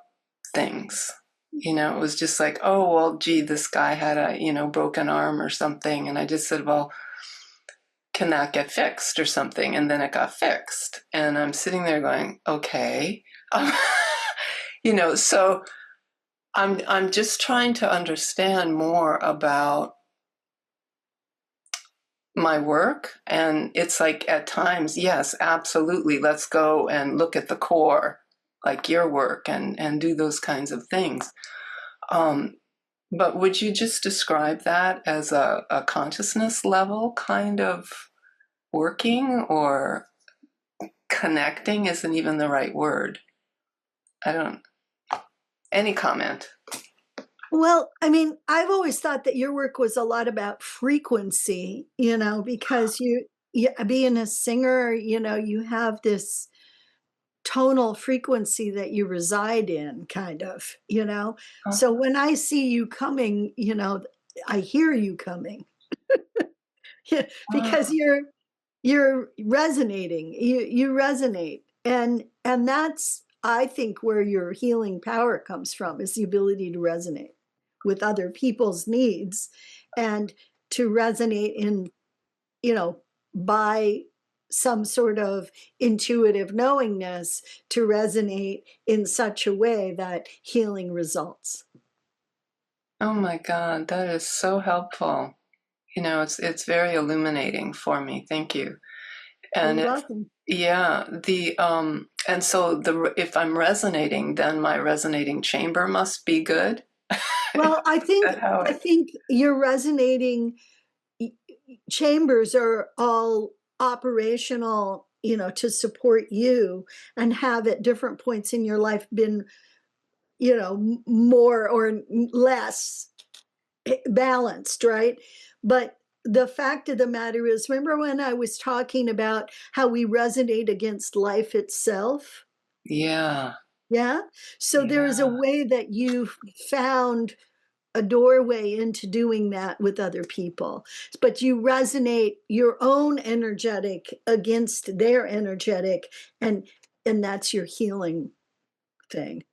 things. It was just like, oh, well, gee, this guy had a, broken arm or something. And I just said, well, can that get fixed or something? And then it got fixed. And I'm sitting there going, okay. So I'm just trying to understand more about my work. And it's like at times, yes, absolutely. Let's go and look at the core, like your work and do those kinds of things. But would you just describe that as a consciousness level kind of working, or connecting isn't even the right word? Any comment? Well, I mean, I've always thought that your work was a lot about frequency, because you being a singer, you have this tonal frequency that you reside in, kind of, So when I see you coming, I hear you coming. Because you're resonating. You resonate. And that's, I think, where your healing power comes from, is the ability to resonate with other people's needs and to resonate in, by some sort of intuitive knowingness, to resonate in such a way that healing results. Oh my God, that is so helpful. It's very illuminating for me. Thank you. And You're welcome. Yeah, and so if I'm resonating, then my resonating chamber must be good. Well, I think your resonating chambers are all operational, to support you, and have at different points in your life been, more or less balanced, right? But the fact of the matter is, remember when I was talking about how we resonate against life itself? Yeah. Yeah. So there is a way that you've found a doorway into doing that with other people, but you resonate your own energetic against their energetic, and that's your healing thing.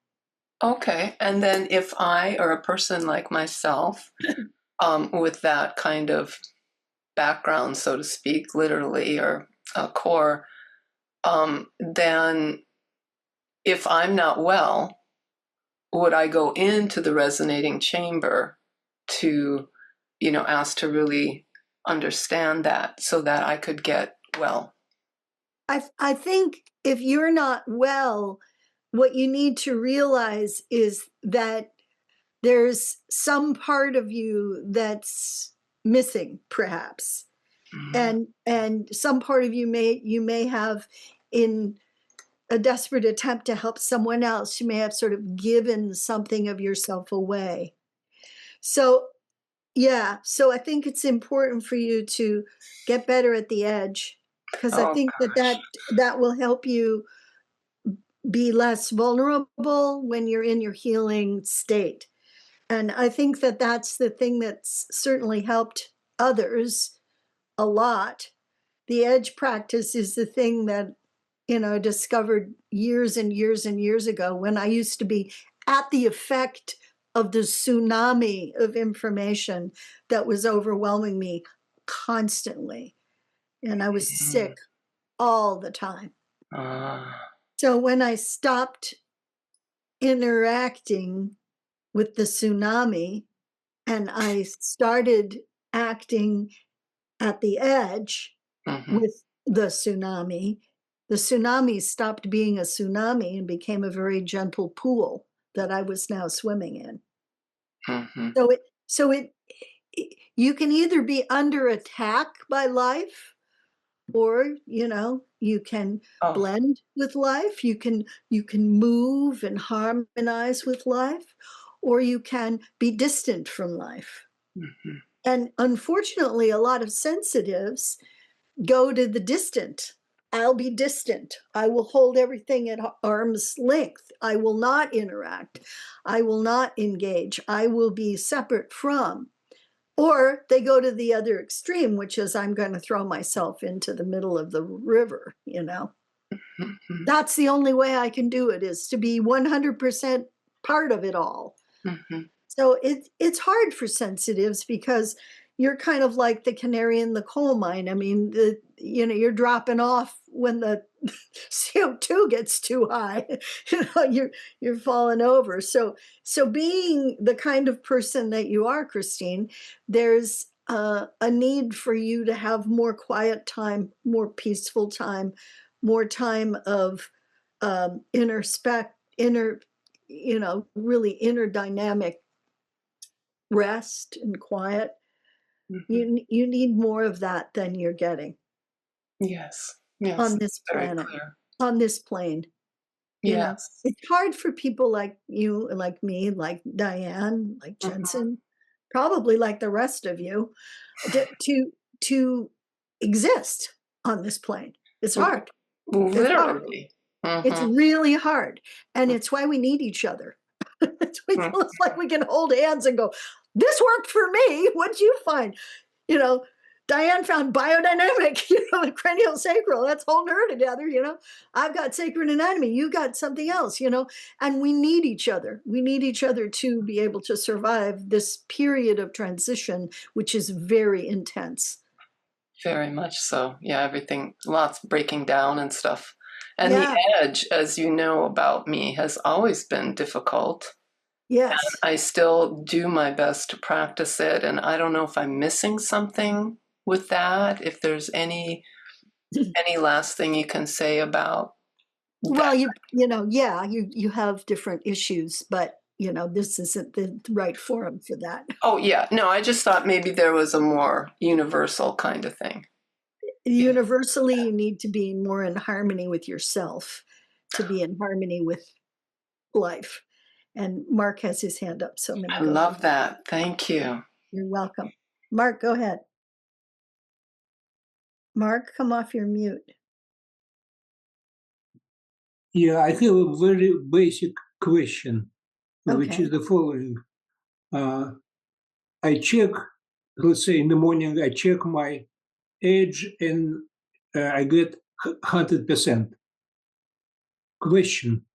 Okay. And then if I, or a person like myself, with that kind of background, so to speak, literally, or a core, then if I'm not well, would I go into the resonating chamber to, ask to really understand that so that I could get well? I think if you're not well, what you need to realize is that there's some part of you that's missing, perhaps. And some part of you may have, in a desperate attempt to help someone else, you may have sort of given something of yourself away. So I think it's important for you to get better at the edge, because I think that will help you be less vulnerable when you're in your healing state. And I think that that's the thing that's certainly helped others a lot. The edge practice is the thing that, I discovered years and years and years ago, when I used to be at the effect of the tsunami of information that was overwhelming me constantly. And I was sick all the time. So when I stopped interacting with the tsunami, and I started acting at the edge with the tsunami stopped being a tsunami and became a very gentle pool that I was now swimming in. So you can either be under attack by life, or you can blend with life. You can move and harmonize with life, or you can be distant from life. And unfortunately, a lot of sensitives go to the distant. I'll be distant. I will hold everything at arm's length. I will not interact. I will not engage. I will be separate from. Or they go to the other extreme, which is I'm going to throw myself into the middle of the river, That's the only way I can do it, is to be 100% part of it all. So it's hard for sensitives because you're kind of like the canary in the coal mine. I mean, you're dropping off when the CO2 gets too high. You're falling over. So being the kind of person that you are, Christine, there's a need for you to have more quiet time, more peaceful time, more time of really inner dynamic rest and quiet. You need more of that than you're getting. Yes. On this planet, on this plane. Yes. It's hard for people like you, like me, like Diane, like Jensen, probably like the rest of you, to exist on this plane. It's hard. Literally. It's really hard. And it's why we need each other. It's like we can hold hands and go, this worked for me. What'd you find? Diane found biodynamic, the cranial sacral. Let's hold her together, I've got sacred anatomy. You got something else, and we need each other. We need each other to be able to survive this period of transition, which is very intense. Very much so. Yeah, everything, lots breaking down and stuff. And the edge, as you know about me, has always been difficult. Yes. And I still do my best to practice it. And I don't know if I'm missing something with that, if there's any last thing you can say about that. Well, you have different issues, but this isn't the right forum for that. Oh yeah, no, I just thought maybe there was a more universal kind of thing. Universally, you need to be more in harmony with yourself to be in harmony with life. And Mark has his hand up, so I'm going to go. I love that. Thank you. You're welcome. Mark, go ahead. Mark, come off your mute. Yeah, I have a very basic question, which is the following. I check, let's say in the morning, I check my age and I get 100%. Question.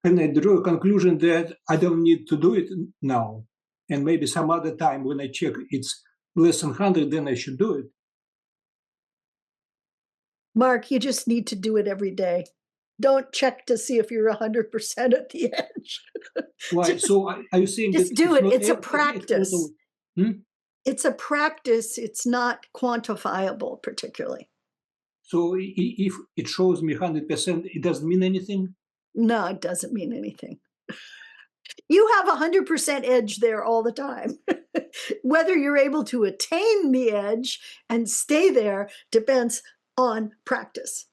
And I draw a conclusion that I don't need to do it now. And maybe some other time when I check it's less than 100, then I should do it. Mark, you just need to do it every day. Don't check to see if you're 100% at the edge. Why? So are you saying just that do it? It's a practice. It's a practice. It's not quantifiable particularly. So if it shows me 100%, it doesn't mean anything? No, it doesn't mean anything. You have 100% edge there all the time. Whether you're able to attain the edge and stay there depends on practice.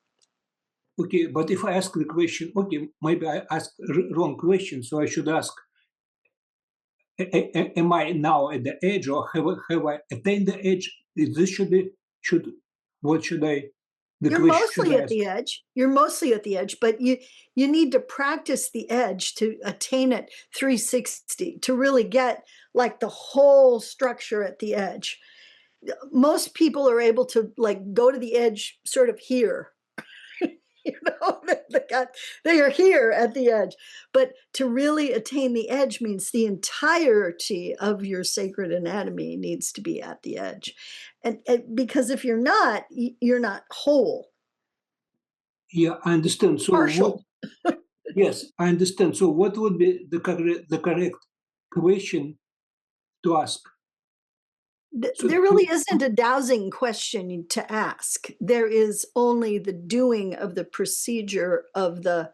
Okay, but if I ask the question, okay, maybe I asked wrong question, so I should ask, am I now at the edge, or have I attained the edge? What should I? You're mostly at the edge. You're mostly at the edge, but you need to practice the edge to attain it 360, to really get like the whole structure at the edge. Most people are able to like go to the edge sort of here. They are here at the edge. But to really attain the edge means the entirety of your sacred anatomy needs to be at the edge. And because if you're not whole. Yeah, I understand. So partial. Yes, I understand. So what would be the correct question to ask? So There really isn't a dowsing question to ask. There is only the doing of the procedure of the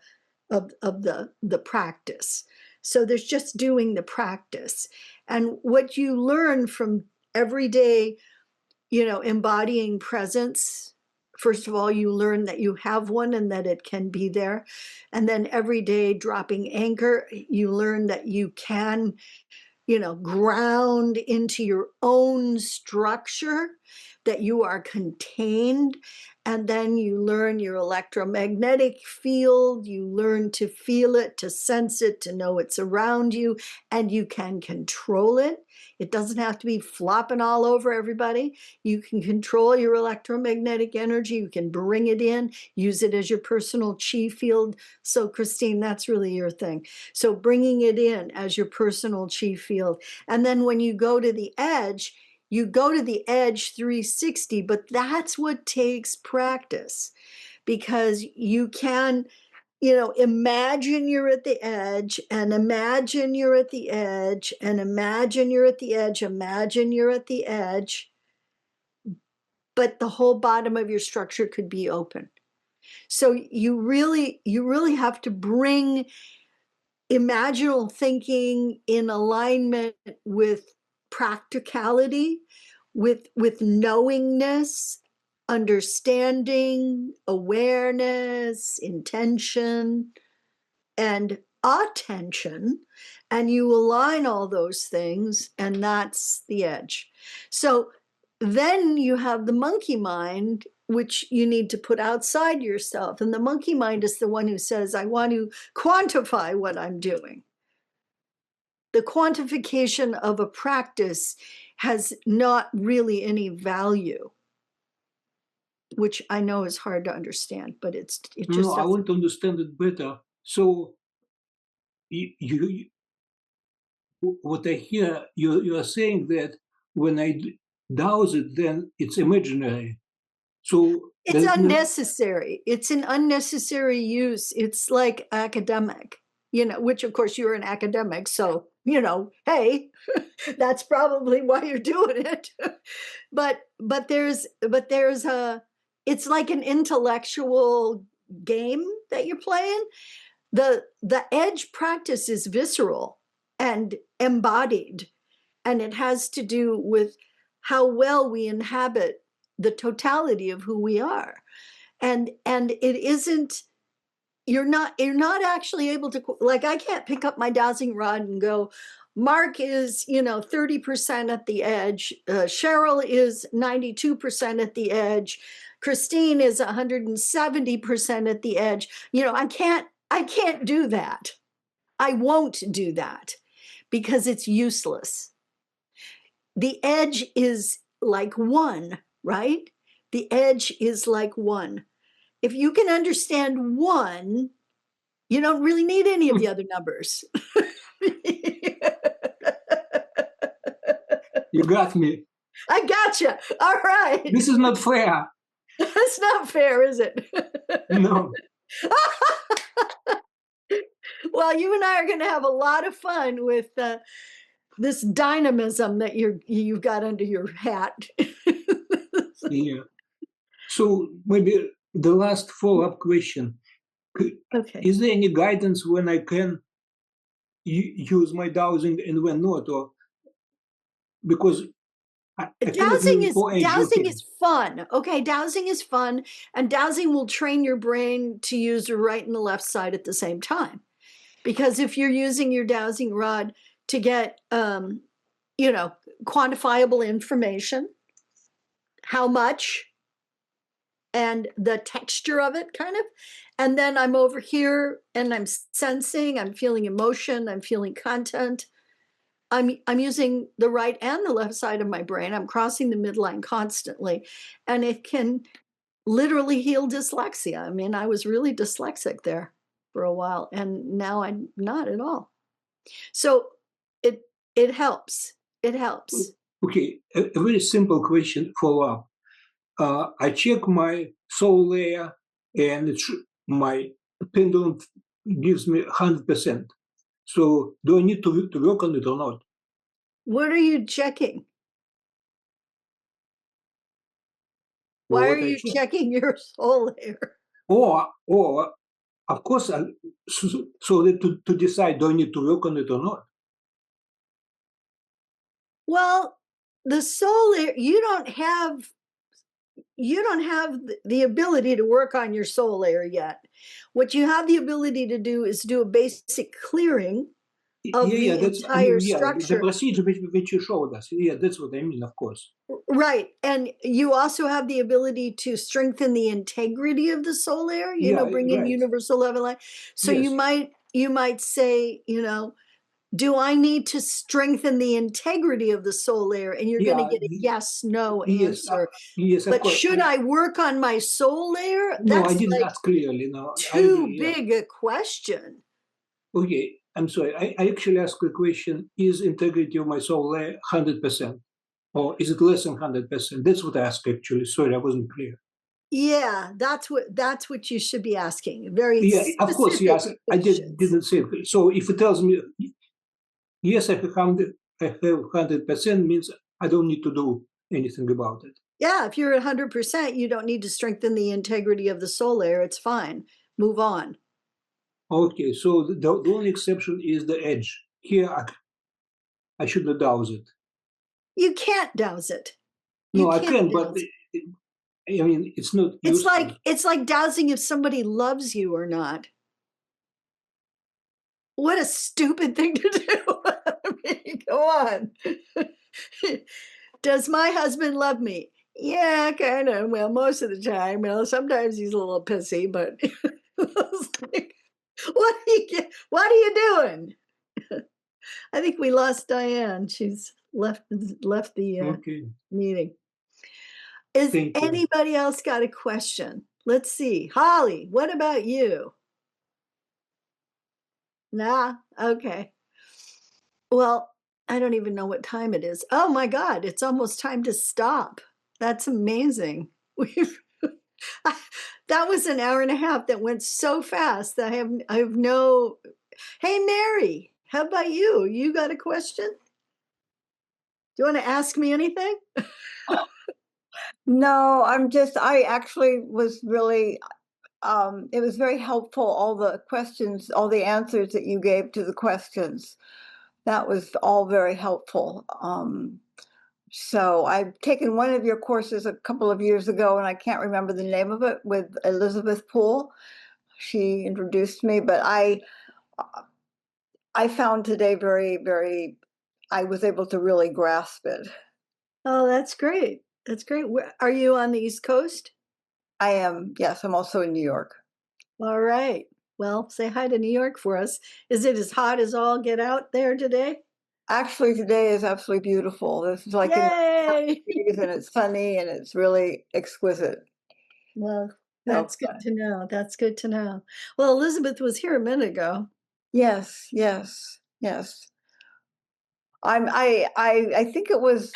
practice. So there's just doing the practice. And what you learn from every day, embodying presence, first of all, you learn that you have one and that it can be there. And then every day dropping anchor, you learn that you can ground into your own structure, that you are contained. And then you learn your electromagnetic field, you learn to feel it, to sense it, to know it's around you, and you can control it. It doesn't have to be flopping all over everybody. You can control your electromagnetic energy. You can bring it in, use it as your personal chi field. So, Christine, that's really your thing. So bringing it in as your personal chi field. And then when you go to the edge, you go to the edge 360, but that's what takes practice, because you can, imagine you're at the edge, and imagine you're at the edge, and imagine you're at the edge, imagine you're at the edge, but the whole bottom of your structure could be open. So you really have to bring imaginal thinking in alignment with practicality, with knowingness, understanding, awareness, intention, and attention, and you align all those things, and that's the edge. So then you have the monkey mind, which you need to put outside yourself. And the monkey mind is the one who says, I want to quantify what I'm doing. The quantification of a practice has not really any value, which I know is hard to understand, but it just no, I want to understand it better. So what I hear, you are saying that when I douse it, then it's imaginary. So it's unnecessary. It's an unnecessary use. It's like academic, which of course you're an academic. So, hey, that's probably why you're doing it. but there's it's like an intellectual game that you're playing. The edge practice is visceral and embodied, and it has to do with how well we inhabit the totality of who we are. And it isn't, you're not actually able to, like, I can't pick up my dowsing rod and go, Mark is 30% at the edge, Cheryl is 92% at the edge, Christine is 170% at the edge. I can't do that. I won't do that, because it's useless. The edge is like one, right? The edge is like one. If you can understand one, you don't really need any of the other numbers. You got me. I gotcha. All right. This is not fair. That's not fair, is it? No. Well, you and I are going to have a lot of fun with this dynamism that you've got under your hat. Yeah. So maybe the last follow-up question. Okay. Is there any guidance when I can use my dowsing and when not? Or because dowsing is fun. Okay, dowsing is fun, and dowsing will train your brain to use the right and the left side at the same time. Because if you're using your dowsing rod to get quantifiable information, how much, and the texture of it, kind of, and then I'm over here and I'm sensing, I'm feeling emotion, I'm feeling content, I'm using the right and the left side of my brain, I'm crossing the midline constantly, and it can literally heal dyslexia. I mean, I was really dyslexic there for a while, and now I'm not at all. So it helps. It helps. Okay, a very simple question follow-up. I check my soul layer, and my pendulum gives me 100%. So do I need to work on it or not? What are you checking? Why are what I you check. checking your soul layer? Or of course, so that to decide, do I need to work on it or not? Well, the soul layer, you don't have the ability to work on your soul layer yet. What you have the ability to do is do a basic clearing of Yeah, the that's, I mean, entire yeah, the structure. procedure which you showed us. Yeah, that's what I mean, of course. Right. And you also have the ability to strengthen the integrity of the soul layer, Yeah, bring in right. universal love and light. So Yes. you might say, do I need to strengthen the integrity of the soul layer? And you're going to Yeah, get a yes, no yes, answer. yes, of But course. should I work on my soul layer? No, I That's didn't like ask clearly. No, I too agree. Yeah. big a question. Okay, I'm sorry. I actually asked the question: is integrity of my soul layer 100%, or is it less than 100%? That's what I asked actually. Sorry, I wasn't clear. Yeah, that's what you should be asking. Very Yeah, of course. Yes, specific I questions. didn't say it. So if it tells me yes, I have 100%, means I don't need to do anything about it. Yeah, if you're at 100%, you don't need to strengthen the integrity of the soul layer. It's fine. Move on. Okay, so the only exception is the edge. Here, I shouldn't douse it. You can't douse it. You No, I can't can, but douse it. I mean, it's not It's useful. like dowsing if somebody loves you or not. What a stupid thing to do. I mean, go on. Does my husband love me? Yeah, kind of. Well, most of the time. Well, sometimes he's a little pissy, but like, what are you doing? I think we lost Diane. She's left the Okay, meeting. Is thank you. anybody else got a question? Let's see. Holly, what about you? Nah, okay. Well, I don't even know what time it is. Oh my God, it's almost time to stop. That's amazing. We've that was an hour and a half that went so fast that I have no. Hey Mary, how about you? You got a question? Do you want to ask me anything? No, I actually was really, it was very helpful, all the questions, all the answers that you gave to the questions. That was all very helpful. So I've taken one of your courses a couple of years ago, and I can't remember the name of it, with Elizabeth Poole. She introduced me, but I found today very, very, I was able to really grasp it. Oh, that's great. That's great. Are you on the East Coast? I am, yes, I'm also in New York. All right. Well, say hi to New York for us. Is it as hot as all get out there today? Actually, today is absolutely beautiful. This is like in Yay! the 30s, and it's sunny and it's really exquisite. Well, So that's good to know. That's good to know. Well, Elizabeth was here a minute ago. yes, yes, yes. I think it was,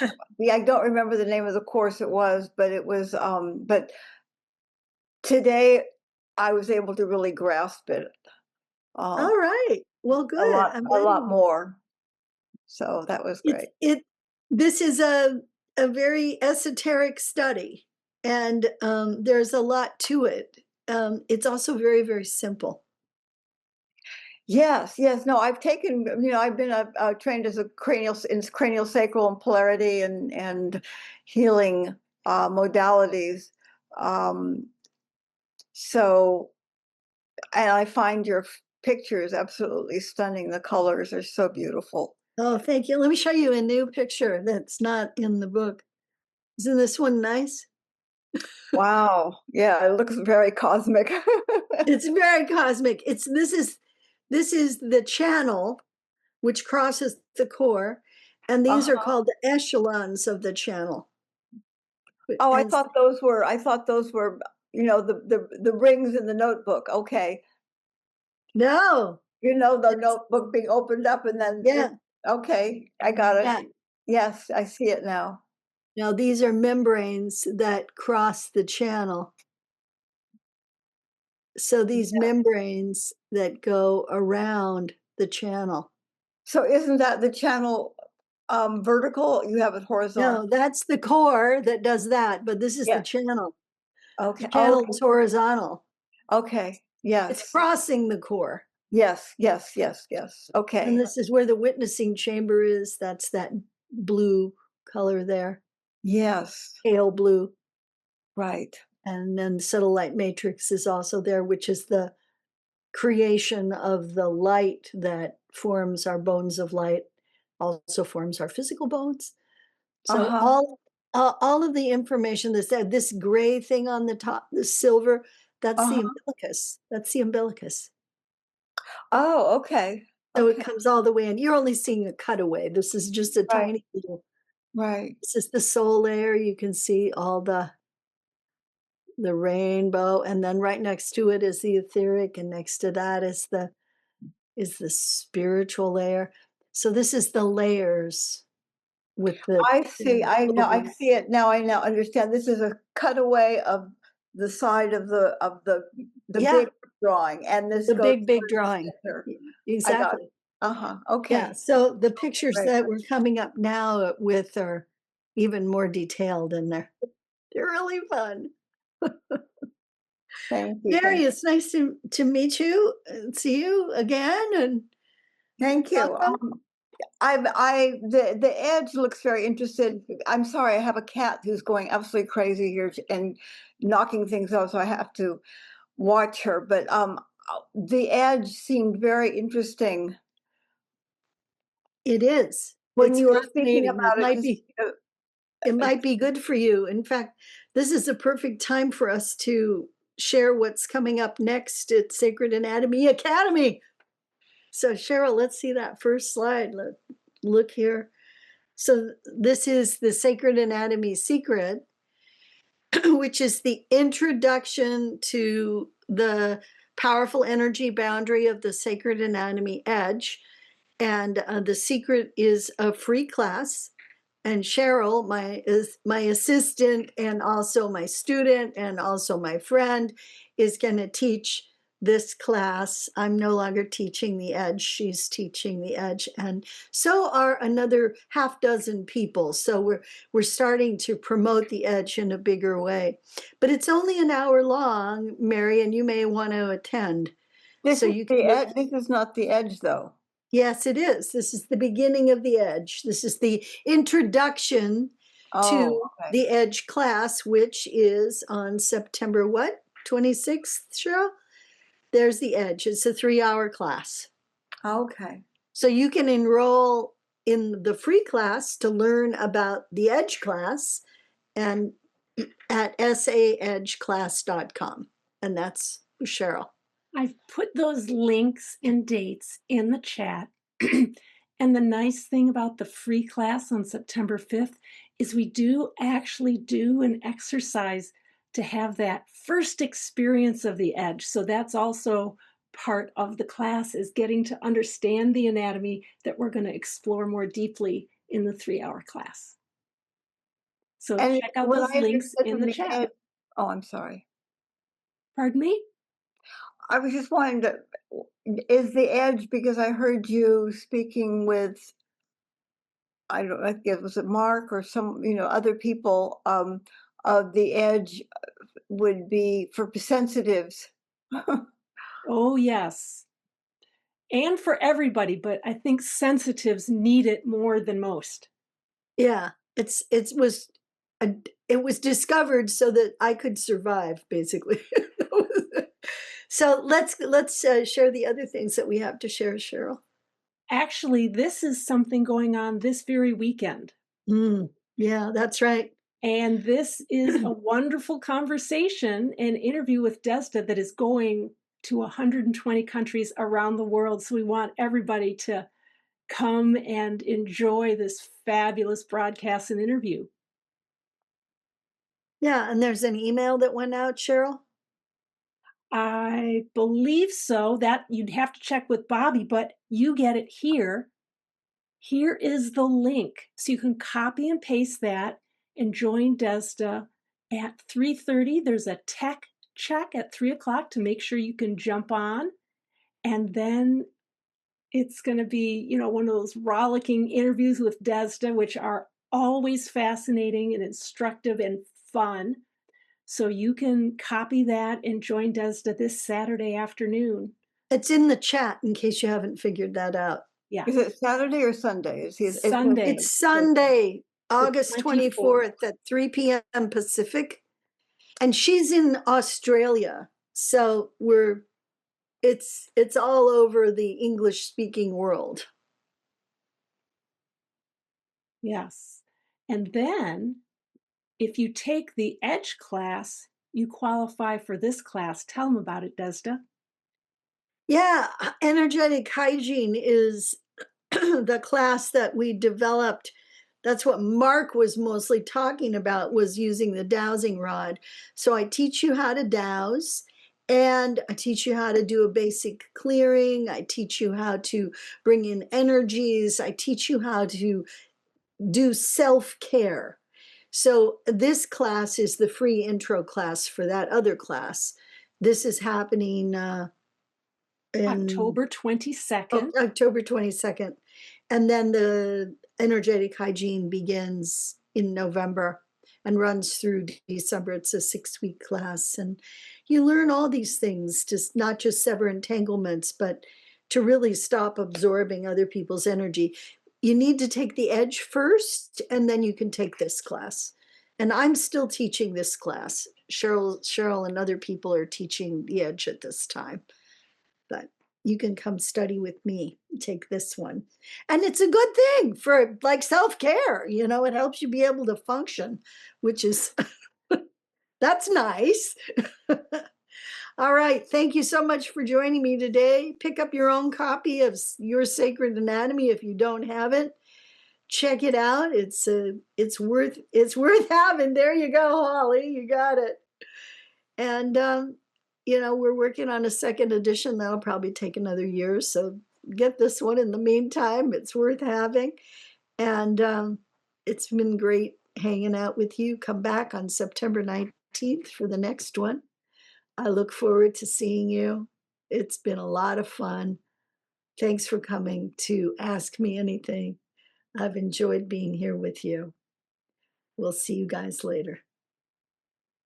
I don't remember the name of the course it was, but it was but today I was able to really grasp it All right. Well, good. I'm a glad lot more. So that was great. this is a very esoteric study, and there's a lot to it. It's also very, very simple. Yes, yes. No, I've taken, I've been trained as a cranial sacral and polarity and healing modalities. So, and I find your pictures absolutely stunning. The colors are so beautiful. Oh, thank you. Let me show you a new picture that's not in the book. Isn't this one nice? Wow. Yeah, it looks very cosmic. It's very cosmic. This is the channel which crosses the core, and these are called the echelons of the channel. Oh, And I thought those were, the rings in the notebook. Okay. no, The notebook being opened up and then, yeah, okay, I got it. yeah. Yes, I see it now. Now these are membranes that cross the channel. So these membranes that go around the channel. So isn't that the channel vertical? You have it horizontal. No, that's the core that does that, but this is the Yeah. channel. Okay. The channel is horizontal. Okay. It's Yes. crossing the core. Yes. Yes. Yes. Yes. Okay. And this is where the witnessing chamber is. That's that blue color there, Yes. pale blue. Right. And then subtle light matrix is also there, which is the creation of the light that forms our bones of light, also forms our physical bones. So Uh-huh. all of the information that's there, this gray thing on the top, the silver, that's the Uh-huh. umbilicus. That's the umbilicus. Oh, okay. So it Okay. comes all the way in. You're only seeing a cutaway. This is just a Right. tiny little, Right. this is the soul layer. You can see all the rainbow, and then right next to it is the etheric, and next to that is the spiritual layer. So this is the layers with the I see. I know. I logos. see it now. I now understand. This is a cutaway of the side of the Yeah. big drawing, and this The goes big through the drawing. center. I got Exactly. it. Uh-huh. Yeah. Okay. So the pictures Right. that we're coming up now with are even more detailed, and they're really fun. Thank you. Mary, it's nice to meet you and see you again. And Thank you. welcome. The Edge looks very interested. I'm sorry, I have a cat who's going absolutely crazy here and knocking things off, so I have to watch her. But the Edge seemed very interesting It is. when It's you were speaking fascinating. about it. 'Cause, It might be good for you. In fact, this is a perfect time for us to share what's coming up next at Sacred Anatomy Academy. So Cheryl, let's see that first slide. Look here. So this is the Sacred Anatomy Secret, which is the introduction to the powerful energy boundary of the Sacred Anatomy Edge. And the secret is a free class. And Cheryl, my assistant and also my student and also my friend, is going to teach this class. I'm no longer teaching the Edge. She's teaching the Edge, and so are another half dozen people. So we're starting to promote the Edge in a bigger way. But it's only an hour long, Mary, and you may want to attend. this So is you the can Edge. This is not the Edge, though. Yes, it is. This is the beginning of the Edge. This is the introduction to Oh, okay. the Edge class, which is on September what? 26th, Cheryl? There's the Edge. It's a 3-hour class. Okay. So you can enroll in the free class to learn about the Edge class and at saedgeclass.com. And that's Cheryl. I've put those links and dates in the chat. And the nice thing about the free class on September 5th is we do actually do an exercise to have that first experience of the Edge. So that's also part of the class, is getting to understand the anatomy that we're going to explore more deeply in the 3-hour class. So And check out when those I links understood in from the the chat. Edge, oh, I'm sorry. Pardon me? I was just wondering is the Edge, because I heard you speaking with, I don't know, it was it Mark or some, other people, of the Edge would be for sensitives. Oh, yes. And for everybody, but I think sensitives need it more than most. Yeah, it was discovered so that I could survive, basically. So let's share the other things that we have to share, Cheryl. Actually, this is something going on this very weekend. Yeah, that's right. And this is a wonderful conversation and interview with Desda that is going to 120 countries around the world. So we want everybody to come and enjoy this fabulous broadcast and interview. Yeah, and there's an email that went out, Cheryl. I believe so. That you'd have to check with Bobby, but you get it here. Here is the link. So you can copy and paste that and join Desda at 3:30. There's a tech check at 3 o'clock to make sure you can jump on. And then it's going to be, one of those rollicking interviews with Desda, which are always fascinating and instructive and fun. So you can copy that and join Desda this Saturday afternoon. It's in the chat in case you haven't figured that out. Yeah. Is it Saturday or Sunday? Sunday. It's Sunday, August 24th. 24th at 3 p.m. Pacific. And she's in Australia. So it's all over the English speaking world. Yes. And then if you take the Edge class, you qualify for this class. Tell them about it, Desda. Yeah, energetic hygiene is the class that we developed. That's what Mark was mostly talking about, was using the dowsing rod. So I teach you how to douse, and I teach you how to do a basic clearing. I teach you how to bring in energies. I teach you how to do self-care. So this class is the free intro class for that other class. This is happening in October 22nd. October 22nd. And then the energetic hygiene begins in November and runs through December. It's a 6-week class. And you learn all these things, just not just sever entanglements, but to really stop absorbing other people's energy. You need to take the Edge first, and then you can take this class. And I'm still teaching this class. Cheryl and other people are teaching the Edge at this time. But you can come study with me, take this one. And it's a good thing for like self-care, you know, it helps you be able to function, which is, that's nice. All right, thank you so much for joining me today. Pick up your own copy of Your Sacred Anatomy if you don't have it. Check it out. It's worth having. There you go, Holly. You got it. And you know, we're working on a second edition. That'll probably take another year. So get this one in the meantime. It's worth having. And it's been great hanging out with you. Come back on September 19th for the next one. I look forward to seeing you. It's been a lot of fun. Thanks for coming to Ask Me Anything. I've enjoyed being here with you. We'll see you guys later.